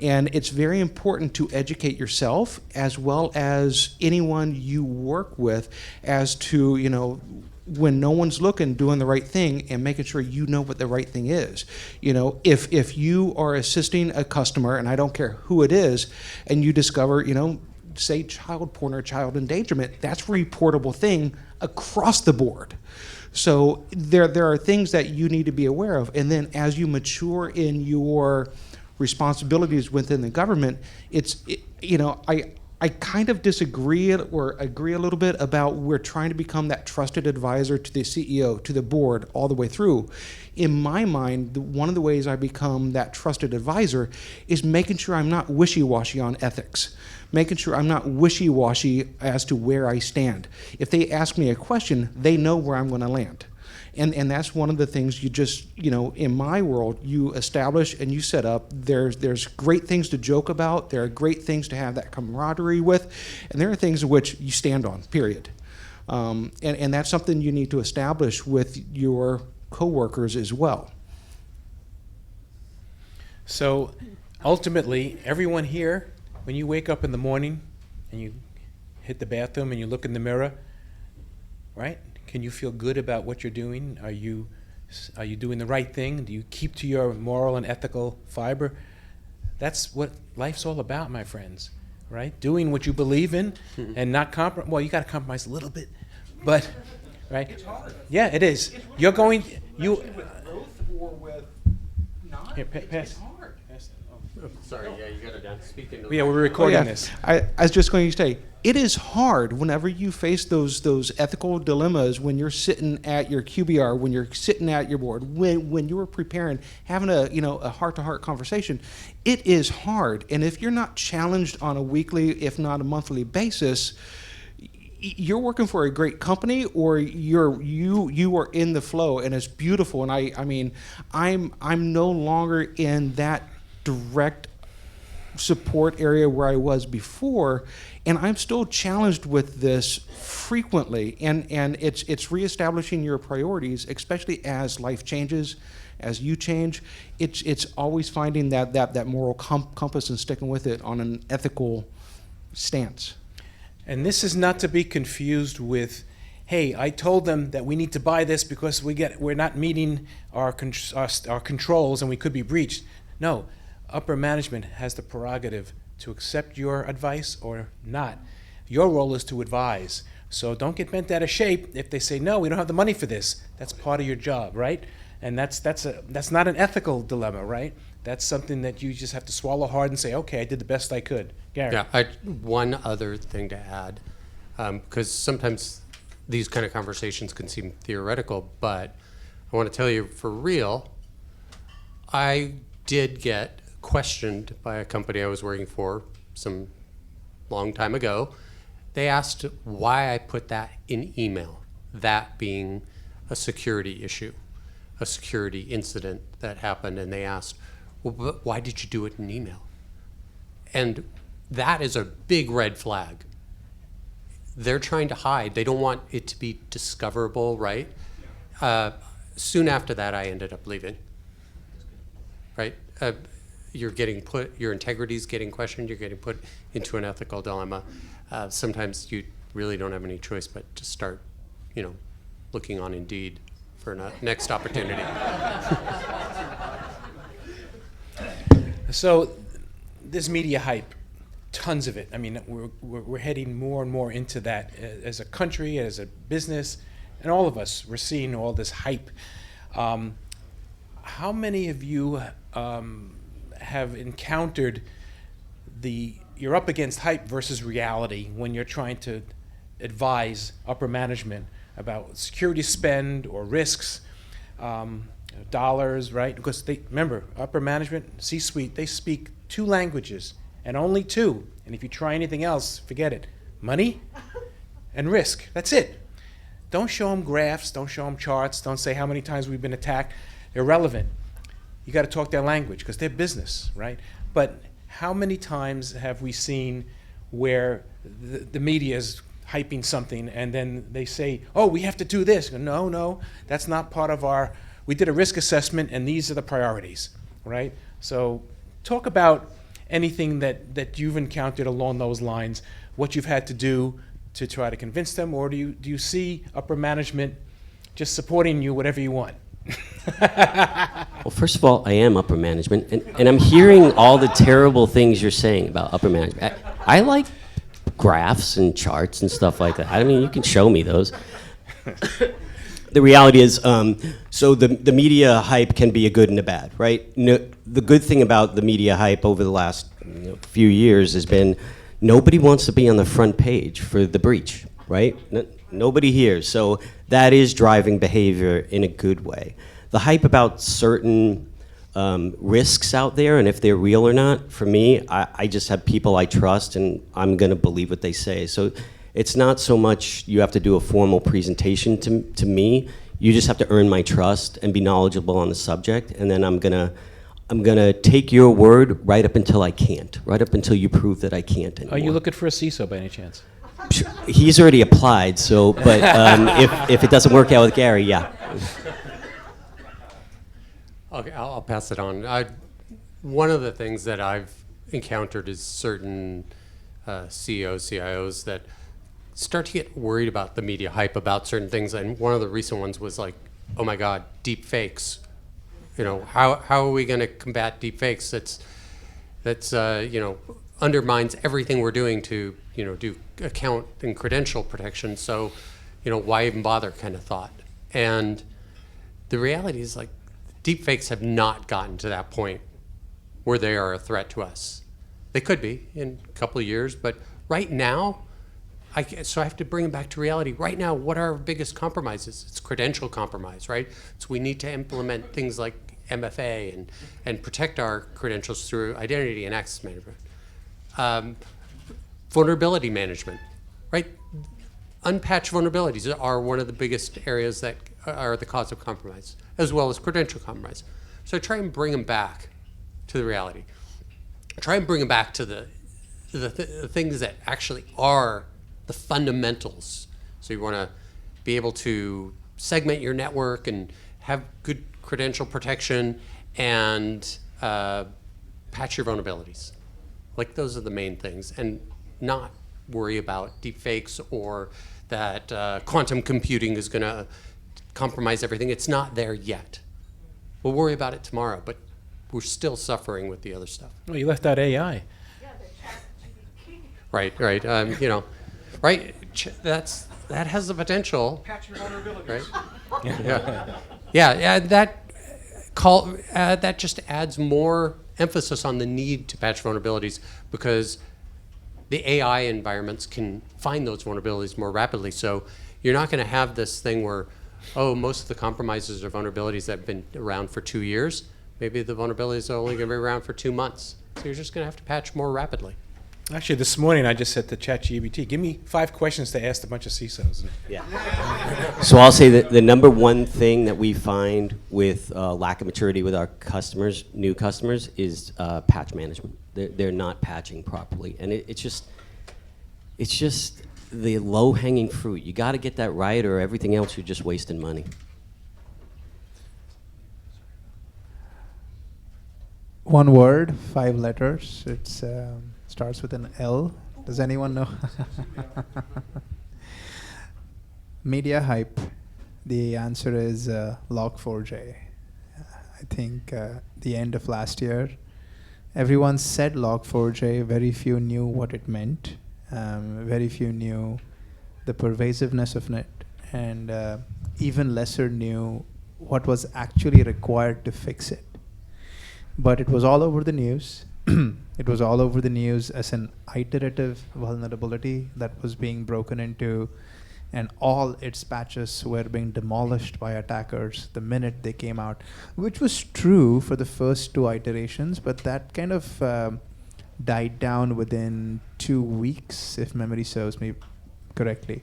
And it's very important to educate yourself as well as anyone you work with as to, you know, when no one's looking, doing the right thing and making sure you know what the right thing is. You know, if you are assisting a customer, and I don't care who it is, and you discover, you know, say child porn or child endangerment, that's a reportable thing across the board. So there are things that you need to be aware of. And then as you mature in your responsibilities within the government, you know, I kind of disagree or agree a little bit about we're trying to become that trusted advisor to the CEO, to the board, all the way through. In my mind, one of the ways I become that trusted advisor is making sure I'm not wishy-washy on ethics, making sure I'm not wishy-washy as to where I stand. If they ask me a question, they know where I'm going to land. And that's one of the things you just, you know, in my world, you establish and you set up. There's great things to joke about. There are great things to have that camaraderie with. And there are things in which you stand on, period. And that's something you need to establish with your coworkers as well. So ultimately, everyone here, when you wake up in the morning and you hit the bathroom and you look in the mirror, right? Can you feel good about what you're doing? Are you doing the right thing? Do you keep to your moral and ethical fiber? That's what life's all about, my friends, right? Doing what you believe in and not compromise. Well, you got to compromise a little bit, but, right? It's hard. Yeah, it is. It's You're going, you. with oath or with not. Here, pass. It's hard. Sorry, yeah, you got to speak into Yeah, we're recording Oh, yeah. this. I was just going to say, it is hard whenever you face those ethical dilemmas when you're sitting at your QBR, when you're sitting at your board, when you're preparing, having a heart-to-heart conversation. It is hard, and if you're not challenged on a weekly, if not a monthly basis, you're working for a great company, or you are in the flow, and it's beautiful. And I mean, I'm no longer in that direct support area where I was before, and I'm still challenged with this frequently. And it's reestablishing your priorities, especially as life changes, as you change. It's always finding that moral compass and sticking with it on an ethical stance. And this is not to be confused with, hey, I told them that we need to buy this because we're not meeting our controls and we could be breached. No, upper management has the prerogative to accept your advice or not. Your role is to advise. So don't get bent out of shape if they say, no, we don't have the money for this. That's part of your job, right? And that's not an ethical dilemma, right? That's something that you just have to swallow hard and say, okay, I did the best I could. Gary. Yeah, one other thing to add, because sometimes these kind of conversations can seem theoretical, but I want to tell you for real, I did get questioned by a company I was working for some long time ago. They asked why I put that in email, that being a security issue, a security incident that happened, and they asked, well, but why did you do it in email? And that is a big red flag. They're trying to hide. They don't want it to be discoverable, right? Soon after that, I ended up leaving, right? Your integrity is getting questioned, you're getting put into an ethical dilemma. Sometimes you really don't have any choice but to start, looking on Indeed for a next opportunity. So this media hype, tons of it. I mean, we're heading more and more into that as a country, as a business, and all of us, we're seeing all this hype. How many of you have encountered you're up against hype versus reality when you're trying to advise upper management about security spend or risks, dollars, right? Because remember, upper management, C-suite, they speak 2 languages and only 2. And if you try anything else, forget it. Money and risk, that's it. Don't show them graphs, don't show them charts, don't say how many times we've been attacked. Irrelevant. you got to talk their language because they're business, right? But how many times have we seen where the media is hyping something and then they say, oh, we have to do this. No, that's not part of our, we did a risk assessment and these are the priorities, right? So talk about anything that you've encountered along those lines, what you've had to do to try to convince them, or do you see upper management just supporting you whatever you want? Well, first of all, I am upper management, and I'm hearing all the terrible things you're saying about upper management. I like graphs and charts and stuff like that. I mean, you can show me those. The reality is, so the media hype can be a good and a bad, right? No, the good thing about the media hype over the last few years has been nobody wants to be on the front page for the breach, right? Nobody here. So that is driving behavior in a good way. The hype about certain risks out there and if they're real or not, for me, I just have people I trust and I'm going to believe what they say. So it's not so much you have to do a formal presentation to me. You just have to earn my trust and be knowledgeable on the subject, and then I'm gonna take your word right up until I can't, right up until you prove that I can't anymore. Are you looking for a CISO by any chance? He's already applied, so, but if it doesn't work out with Gary, yeah. Okay, I'll pass it on. One of the things that I've encountered is certain CEOs, CIOs that start to get worried about the media hype about certain things, and one of the recent ones was like, oh my God, deep fakes. You know, how are we going to combat deep fakes? That's you know, undermines everything we're doing to, you know, do account and credential protection. So, you know, why even bother kind of thought. And the reality is, like, deep fakes have not gotten to that point where they are a threat to us. They could be in a couple of years, but right now, so I have to bring it back to reality. Right now, what are our biggest compromises? It's credential compromise, right? So we need to implement things like MFA and protect our credentials through identity and access management. Vulnerability management, right? Unpatched vulnerabilities are one of the biggest areas that are the cause of compromise, as well as credential compromise. So I try and bring them back to the reality. I try and bring them back to the things that actually are the fundamentals. So you want to be able to segment your network and have good credential protection and patch your vulnerabilities. Like, those are the main things, and not worry about deep fakes or that quantum computing is going to compromise everything. It's not there yet. We'll worry about it tomorrow, but we're still suffering with the other stuff. Well, you left out AI. Right. You know, right? That has the potential. Patch your vulnerabilities. Right. Yeah. That just adds more emphasis on the need to patch vulnerabilities, because the AI environments can find those vulnerabilities more rapidly. So you're not going to have this thing where, oh, most of the compromises or vulnerabilities that have been around for 2 years, maybe the vulnerabilities are only going to be around for 2 months. So you're just going to have to patch more rapidly. Actually, this morning I just said to ChatGPT, give me 5 questions to ask a bunch of CISOs. Yeah. So I'll say that the number one thing that we find with lack of maturity with our customers, new customers, is patch management. They're not patching properly, and it's just the low-hanging fruit. You got to get that right, or everything else you're just wasting money. One word, 5 letters. It's starts with an L. Does anyone know? Media hype. The answer is Log4j. I think the end of last year, everyone said Log4j. Very few knew what it meant. Very few knew the pervasiveness of it, and even lesser knew what was actually required to fix it. But it was all over the news. It was all over the news as an iterative vulnerability that was being broken into, and all its patches were being demolished by attackers the minute they came out, which was true for the first 2 iterations, but that kind of died down within 2 weeks, if memory serves me correctly.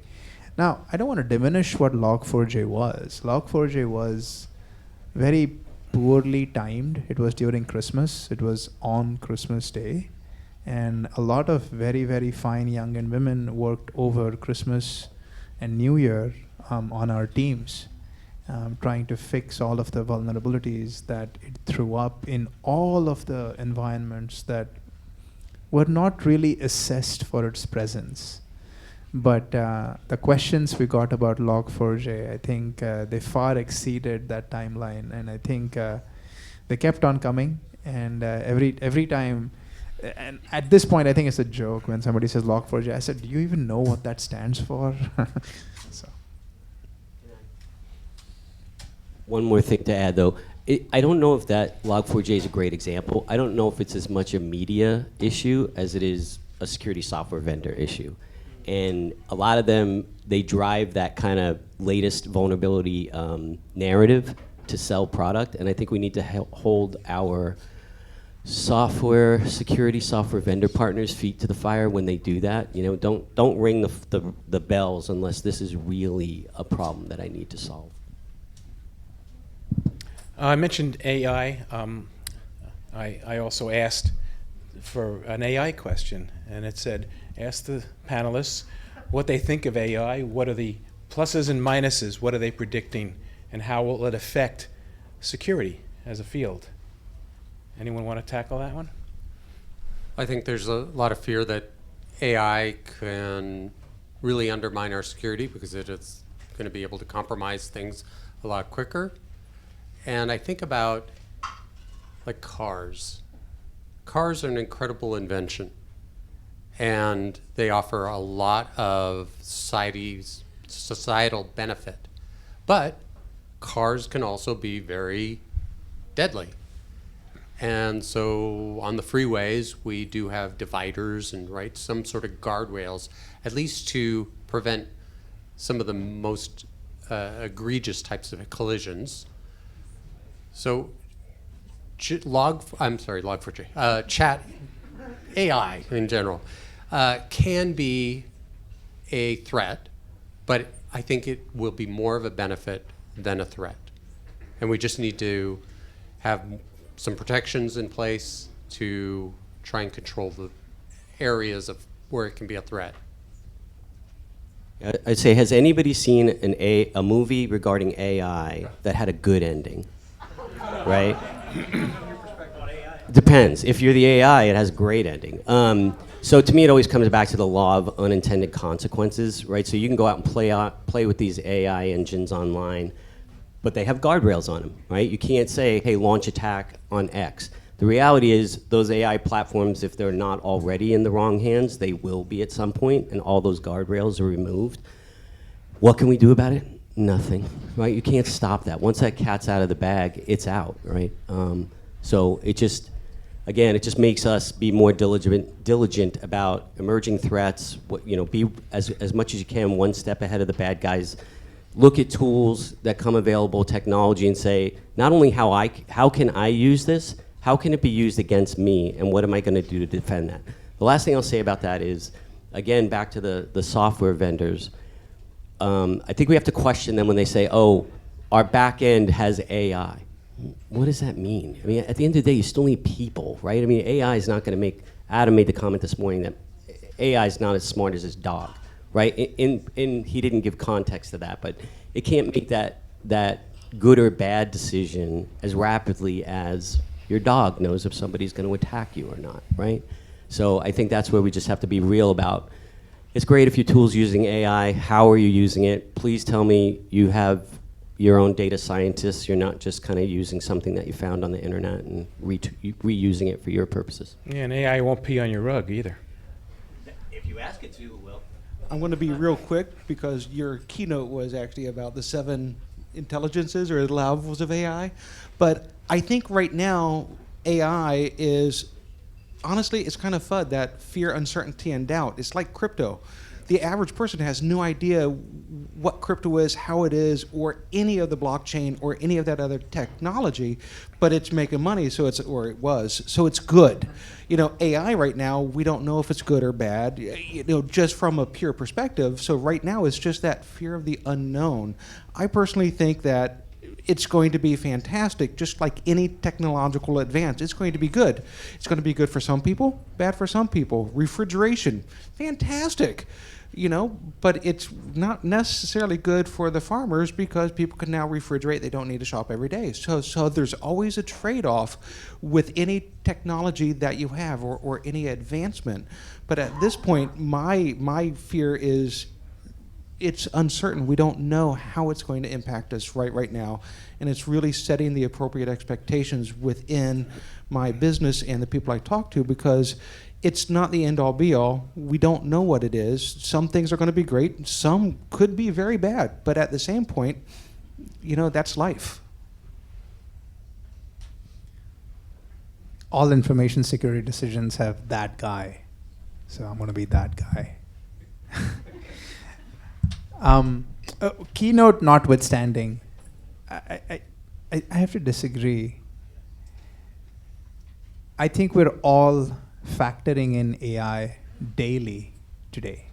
Now, I don't want to diminish what Log4j was. Log4j was very poorly timed. It was during Christmas. It was on Christmas Day. And a lot of very, very fine young and women worked over Christmas and New Year on our teams, trying to fix all of the vulnerabilities that it threw up in all of the environments that were not really assessed for its presence. But the questions we got about Log4j, I think they far exceeded that timeline, and I think they kept on coming. And every time, and at this point, I think it's a joke when somebody says Log4j. I said, "Do you even know what that stands for?" So. One more thing to add, though. I don't know if that Log4j is a great example. I don't know if it's as much a media issue as it is a security software vendor issue. And a lot of them, they drive that kind of latest vulnerability narrative to sell product. And I think we need to hold our security software vendor partners' feet to the fire when they do that. You know, don't ring the bells unless this is really a problem that I need to solve. I mentioned AI. I also asked for an AI question, and it said, ask the panelists what they think of AI, what are the pluses and minuses, what are they predicting, and how will it affect security as a field? Anyone want to tackle that one? I think there's a lot of fear that AI can really undermine our security because it is going to be able to compromise things a lot quicker. And I think about like cars. Cars are an incredible invention, and they offer a lot of societal benefit. But cars can also be very deadly. And so on the freeways, we do have dividers and some sort of guardrails, at least to prevent some of the most egregious types of collisions. So Log4j, chat AI in general can be a threat, but I think it will be more of a benefit than a threat. And we just need to have some protections in place to try and control the areas of where it can be a threat. I'd say, has anybody seen a movie regarding AI that had a good ending? Right? Depends. If you're the AI, it has a great ending. So to me, it always comes back to the law of unintended consequences, right? So you can go out and play with these AI engines online, but they have guardrails on them, right? You can't say, hey, launch attack on X. The reality is those AI platforms, if they're not already in the wrong hands, they will be at some point, and all those guardrails are removed. What can we do about it? Nothing, right? You can't stop that. Once that cat's out of the bag, it's out, right? So it just makes us be more diligent about emerging threats. Be as much as you can one step ahead of the bad guys. Look at tools that come available, technology, and say, not only how can I use this, how can it be used against me, and what am I going to do to defend that? The last thing I'll say about that is, again, back to the software vendors. I think we have to question them when they say, oh, our back end has AI. What does that mean? I mean, at the end of the day, you still need people, right? I mean, AI is not going to make, Adam made the comment this morning that AI is not as smart as his dog, right? He didn't give context to that, but it can't make that good or bad decision as rapidly as your dog knows if somebody's going to attack you or not, right? So I think that's where we just have to be real about, it's great if your tool's using AI, how are you using it? Please tell me you have your own data scientists, you're not just kind of using something that you found on the internet and reusing it for your purposes. Yeah, and AI won't pee on your rug either. If you ask it to, it will. I'm going to be real quick because your keynote was actually about the 7 intelligences or levels of AI. But I think right now AI is, honestly, it's kind of FUD, that fear, uncertainty, and doubt. It's like crypto. The average person has no idea what crypto is, how it is, or any of the blockchain or any of that other technology, but it's making money, so it was, so it's good. AI right now, we don't know if it's good or bad, just from a pure perspective. So right now, it's just that fear of the unknown. I personally think that it's going to be fantastic, just like any technological advance. It's going to be good. It's going to be good for some people, bad for some people. Refrigeration, fantastic. But it's not necessarily good for the farmers because people can now refrigerate. They don't need to shop every day. So there's always a trade-off with any technology that you have or any advancement. But at this point, my fear is it's uncertain. We don't know how it's going to impact us right now. And it's really setting the appropriate expectations within my business and the people I talk to, because it's not the end-all be-all. We don't know what it is. Some things are going to be great. Some could be very bad. But at the same point, that's life. All information security decisions have that guy. So I'm going to be that guy. Keynote notwithstanding, I have to disagree. I think we're all factoring in AI daily today.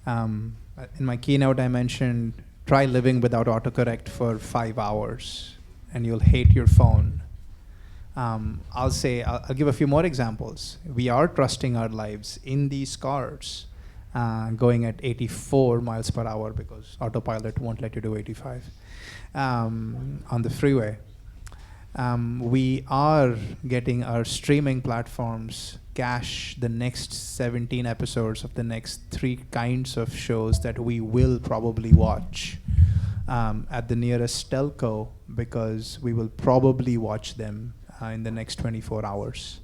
In my keynote, I mentioned try living without autocorrect for 5 hours, and you'll hate your phone. I'll give a few more examples. We are trusting our lives in these cars, going at 84 miles per hour because autopilot won't let you do 85 on the freeway. We are getting our streaming platforms cache the next 17 episodes of the next 3 kinds of shows that we will probably watch at the nearest telco, because we will probably watch them in the next 24 hours.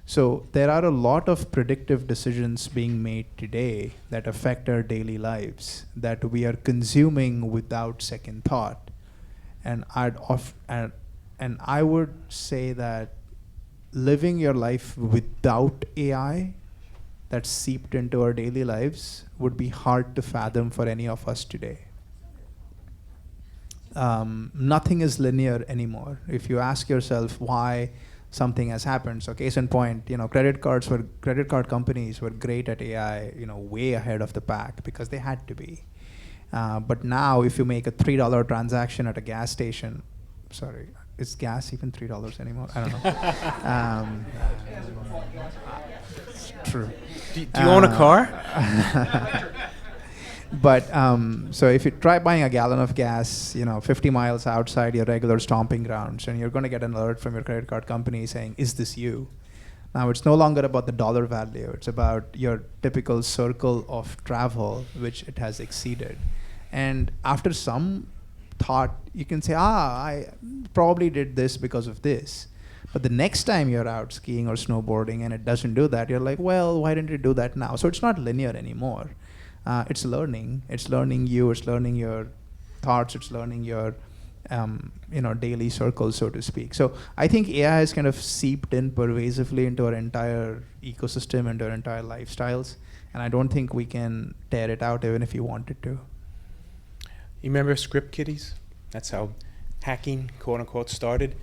So there are a lot of predictive decisions being made today that affect our daily lives that we are consuming without second thought. And I would say that living your life without AI that's seeped into our daily lives would be hard to fathom for any of us today. Nothing is linear anymore. If you ask yourself why something has happened, so case in point, credit card companies were great at AI, way ahead of the pack because they had to be. But now, if you make a $3 transaction at a gas station, sorry, is gas even $3 anymore? I don't know. It's true. Do you own a car? But so if you try buying a gallon of gas, 50 miles outside your regular stomping grounds, and you're going to get an alert from your credit card company saying, "Is this you?" Now it's no longer about the dollar value; it's about your typical circle of travel, which it has exceeded. And after some thought, you can say, I probably did this because of this. But the next time you're out skiing or snowboarding and it doesn't do that, you're like, well, why didn't it do that now? So it's not linear anymore. It's learning. It's learning you. It's learning your thoughts. It's learning your daily circle, so to speak. So I think AI has kind of seeped in pervasively into our entire ecosystem, into our entire lifestyles. And I don't think we can tear it out even if you wanted to. You remember script kiddies? That's how hacking, quote unquote, started,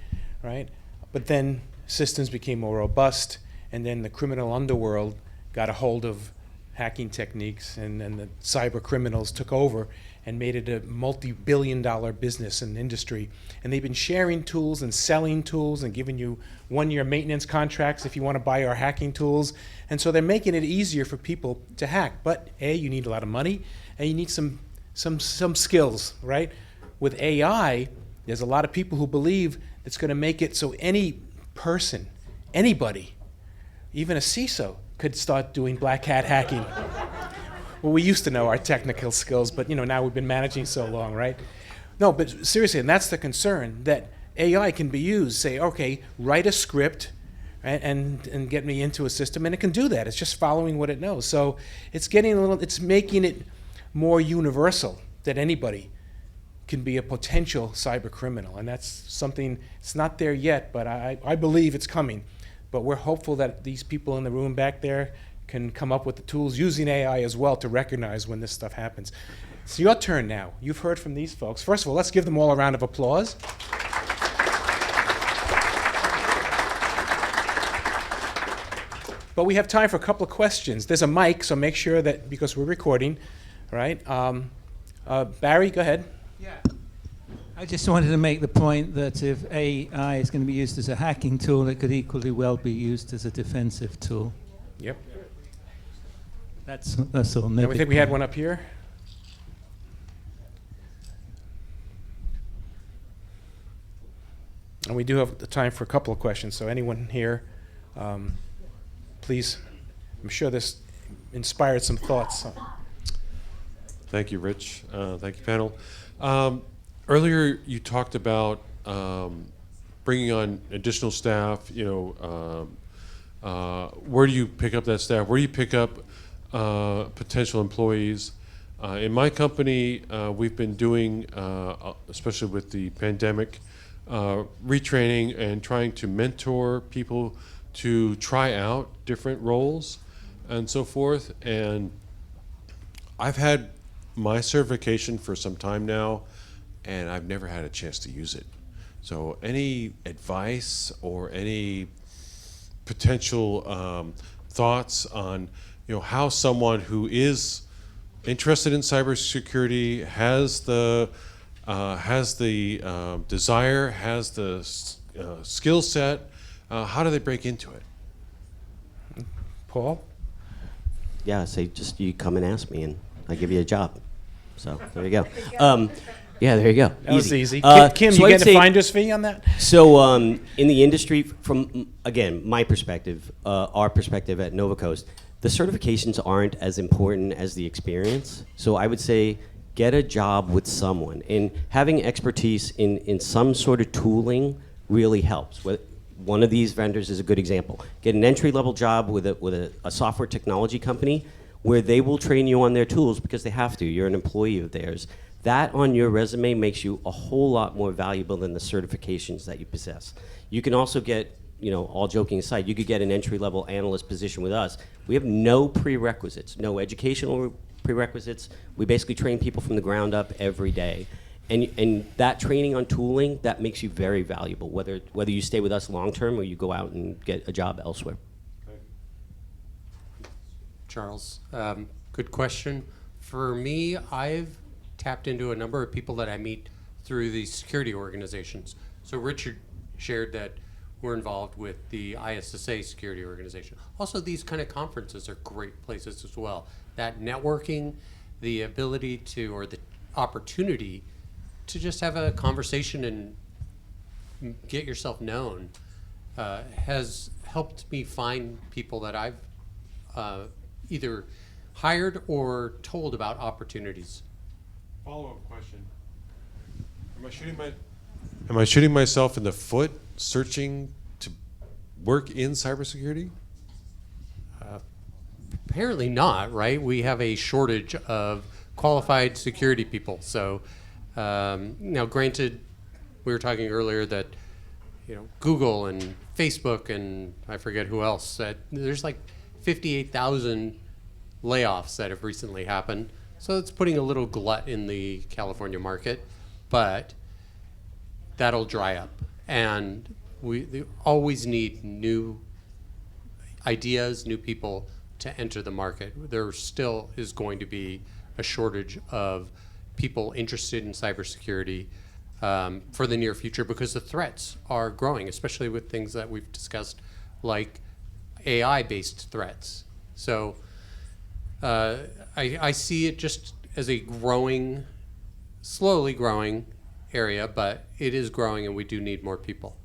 right? But then systems became more robust, and then the criminal underworld got a hold of hacking techniques, and the cyber criminals took over and made it a multi-billion-dollar business and industry. And they've been sharing tools and selling tools and giving you one-year maintenance contracts if you want to buy our hacking tools. And so they're making it easier for people to hack. But A, you need a lot of money, and you need some skills, right? With AI, there's a lot of people who believe it's going to make it so any person, anybody, even a CISO, could start doing black hat hacking. Well, we used to know our technical skills, but now we've been managing so long, right? No, but seriously, and that's the concern, that AI can be used. Say, okay, write a script, right, and get me into a system, and it can do that. It's just following what it knows. So it's it's making it more universal that anybody can be a potential cyber criminal, and that's something. It's not there yet, but I believe it's coming. But we're hopeful that these people in the room back there can come up with the tools using AI as well to recognize when this stuff happens. It's your turn now. You've heard from these folks. First of all, let's give them all a round of applause. But we have time for a couple of questions. There's a mic, so make sure that, because we're recording, right? Barry, go ahead. Yeah. I just wanted to make the point that if AI is going to be used as a hacking tool, it could equally well be used as a defensive tool. Yep. That's all. And we think we had one up here. And we do have the time for a couple of questions, so anyone here, please, I'm sure this inspired some thoughts. Thank you, Rich. Thank you, panel. Earlier, you talked about bringing on additional staff. Where do you pick up that staff? Where do you pick up potential employees? In my company, we've been doing, especially with the pandemic, retraining and trying to mentor people to try out different roles and so forth. And I've had my certification for some time now, and I've never had a chance to use it. So any advice or any potential thoughts on how someone who is interested in cybersecurity has the desire, has the skill set, how do they break into it? Paul? Yeah, say just you come and ask me, and I give you a job. So there you go. Yeah, there you go. That was easy. Kim, so you get a finder's fee on that? So in the industry, from, again, my perspective, our perspective at Nova Coast, the certifications aren't as important as the experience. So I would say get a job with someone. And having expertise in some sort of tooling really helps. One of these vendors is a good example. Get an entry-level job with a software technology company where they will train you on their tools because they have to. You're an employee of theirs. That on your resume makes you a whole lot more valuable than the certifications that you possess. You can also get, all joking aside, you could get an entry-level analyst position with us. We have no prerequisites, no educational prerequisites. We basically train people from the ground up every day. And that training on tooling, that makes you very valuable, whether you stay with us long-term or you go out and get a job elsewhere. Charles, good question. For me, I've tapped into a number of people that I meet through the security organizations. So Richard shared that we're involved with the ISACA security organization. Also, these kind of conferences are great places as well. That networking, the ability to, or the opportunity to just have a conversation and get yourself known has helped me find people that I've either hired or told about opportunities. Follow-up question. Am I shooting myself in the foot searching to work in cybersecurity? Apparently not, right? We have a shortage of qualified security people. So now granted, we were talking earlier that Google and Facebook and I forget who else, that there's like 58,000 layoffs that have recently happened. So it's putting a little glut in the California market, but that'll dry up. And we always need new ideas, new people to enter the market. There still is going to be a shortage of people interested in cybersecurity for the near future because the threats are growing, especially with things that we've discussed like AI-based threats. So I see it just as a growing, slowly growing area, but it is growing and we do need more people.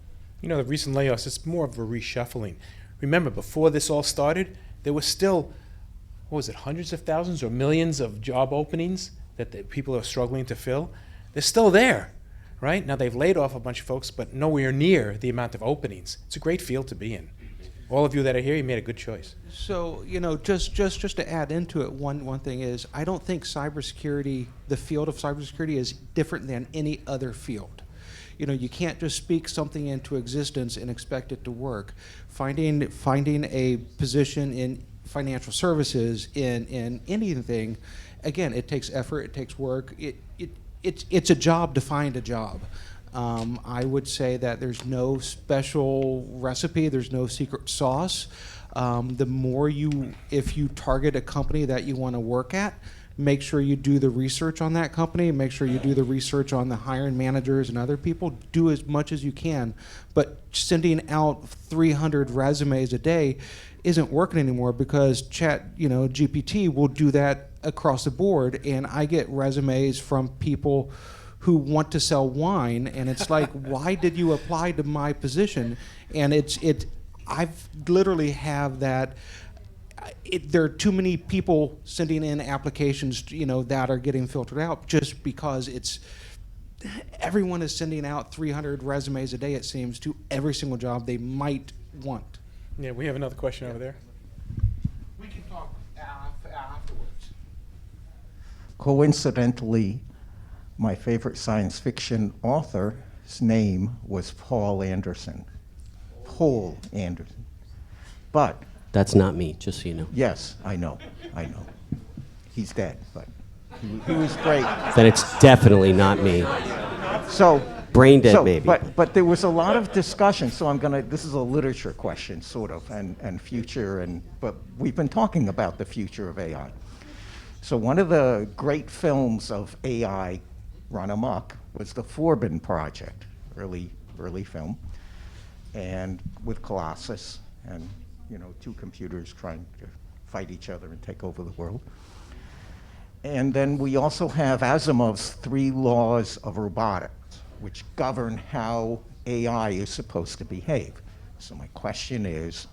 The recent layoffs, it's more of a reshuffling. Remember, before this all started, there was still, hundreds of thousands or millions of job openings that the people are struggling to fill. They're still there, right? Now they've laid off a bunch of folks, but nowhere near the amount of openings. It's a great field to be in. All of you that are here, you made a good choice. So, just to add into it, one thing is, I don't think cybersecurity, the field of cybersecurity is different than any other field. You can't just speak something into existence and expect it to work. Finding a position in financial services, in anything, again, it takes effort, it takes work. It's a job to find a job. I would say that there's no special recipe, there's no secret sauce. The more if you target a company that you want to work at, make sure you do the research on that company, make sure you do the research on the hiring managers and other people. Do as much as you can. But sending out 300 resumes a day isn't working anymore, because GPT will do that across the board, and I get resumes from people who want to sell wine, and it's like, why did you apply to my position? And I've literally have that. There are too many people sending in applications, that are getting filtered out, just because everyone is sending out 300 resumes a day, it seems, to every single job they might want. Yeah, we have another question over there. We can talk afterwards. Coincidentally, my favorite science fiction author's name was Paul Anderson. Paul Anderson. But That's not me, just so you know. yes, I know. He's dead, but he was great. Then it's definitely not me. So Brain dead, maybe. But there was a lot of discussion. So this is a literature question, sort of, and future, but we've been talking about the future of AI. So one of the great films of AI run amok was the Forbin Project, early film, and with Colossus, and two computers trying to fight each other and take over the world. And then we also have Asimov's 3 laws of robotics, which govern how AI is supposed to behave. So my question is,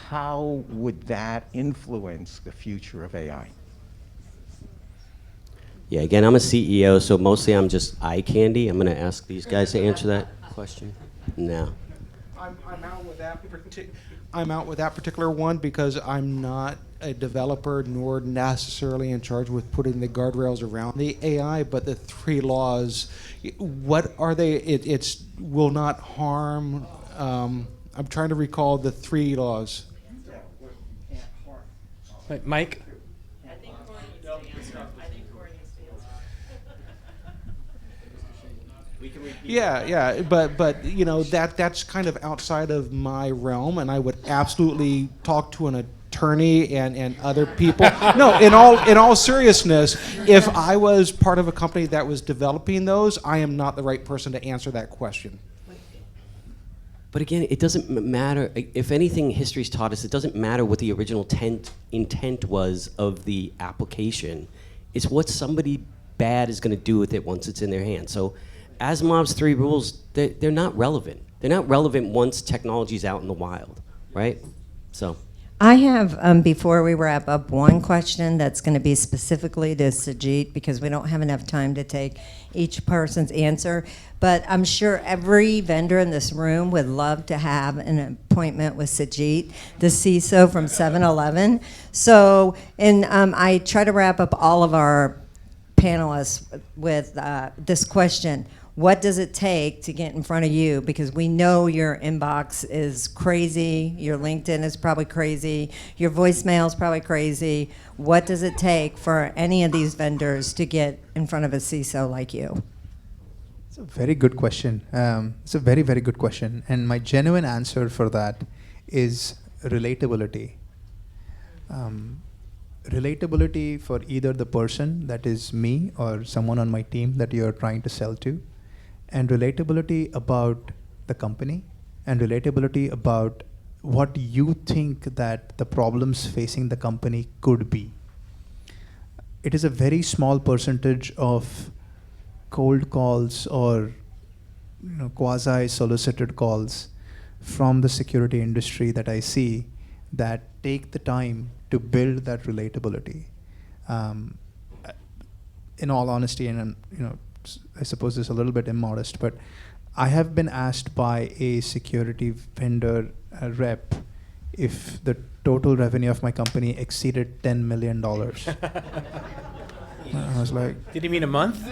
how would that influence the future of AI? Yeah, again, I'm a CEO, so mostly I'm just eye candy. I'm going to ask these guys to answer that question. No. I'm out with that particular one, because I'm not a developer nor necessarily in charge with putting the guardrails around the AI. But the 3 laws, what are they? It's will not harm. I'm trying to recall the 3 laws. Mike? Yeah, but that's kind of outside of my realm, and I would absolutely talk to an attorney and other people. No, in all seriousness, if I was part of a company that was developing those, I am not the right person to answer that question. But again, it doesn't matter. If anything, history's taught us it doesn't matter what the original intent was of the application. It's what somebody bad is going to do with it once it's in their hands. So Asimov's 3 rules, they're not relevant. They're not relevant once technology's out in the wild, right? So. I have, before we wrap up, one question that's going to be specifically to Sajid, because we don't have enough time to take each person's answer. But I'm sure every vendor in this room would love to have an appointment with Sajid, the CISO from 7-Eleven. So, and I try to wrap up all of our panelists with this question. What does it take to get in front of you? Because we know your inbox is crazy, your LinkedIn is probably crazy, your voicemail is probably crazy. What does it take for any of these vendors to get in front of a CISO like you? It's a very good question. It's a very, very good question. And my genuine answer for that is relatability. Relatability for either the person, that is me, or someone on my team that you're trying to sell to, and relatability about the company, and relatability about what you think that the problems facing the company could be. It is a very small percentage of cold calls or quasi-solicited calls from the security industry that I see that take the time to build that relatability. In all honesty, and I suppose it's a little bit immodest, but I have been asked by a security vendor rep if the total revenue of my company exceeded $10 million. I was like... Did he mean a month?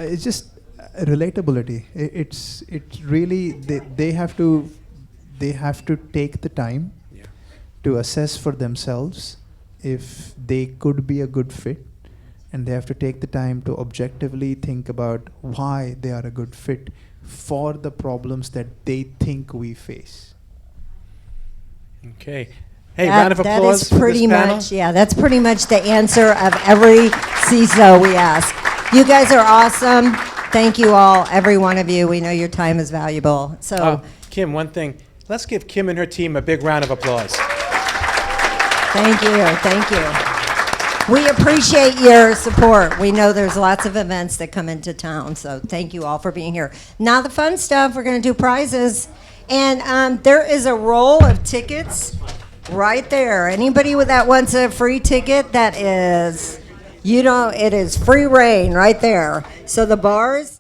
It's just relatability. It's really, they have to take the time to assess for themselves if they could be a good fit, and they have to take the time to objectively think about why they are a good fit for the problems that they think we face. Okay. Hey, round of applause That is for pretty this panel. much, yeah, that's pretty much the answer of every CISO we ask. You guys are awesome. Thank you all, every one of you. We know your time is valuable. So Kim, one thing. Let's give Kim and her team a big round of applause. thank you, thank you. We appreciate your support. We know there's lots of events that come into town, so thank you all for being here. Now the fun stuff, we're gonna do prizes. And there is a roll of tickets right there. Anybody that wants a free ticket, that is, it is free reign right there. So the bars,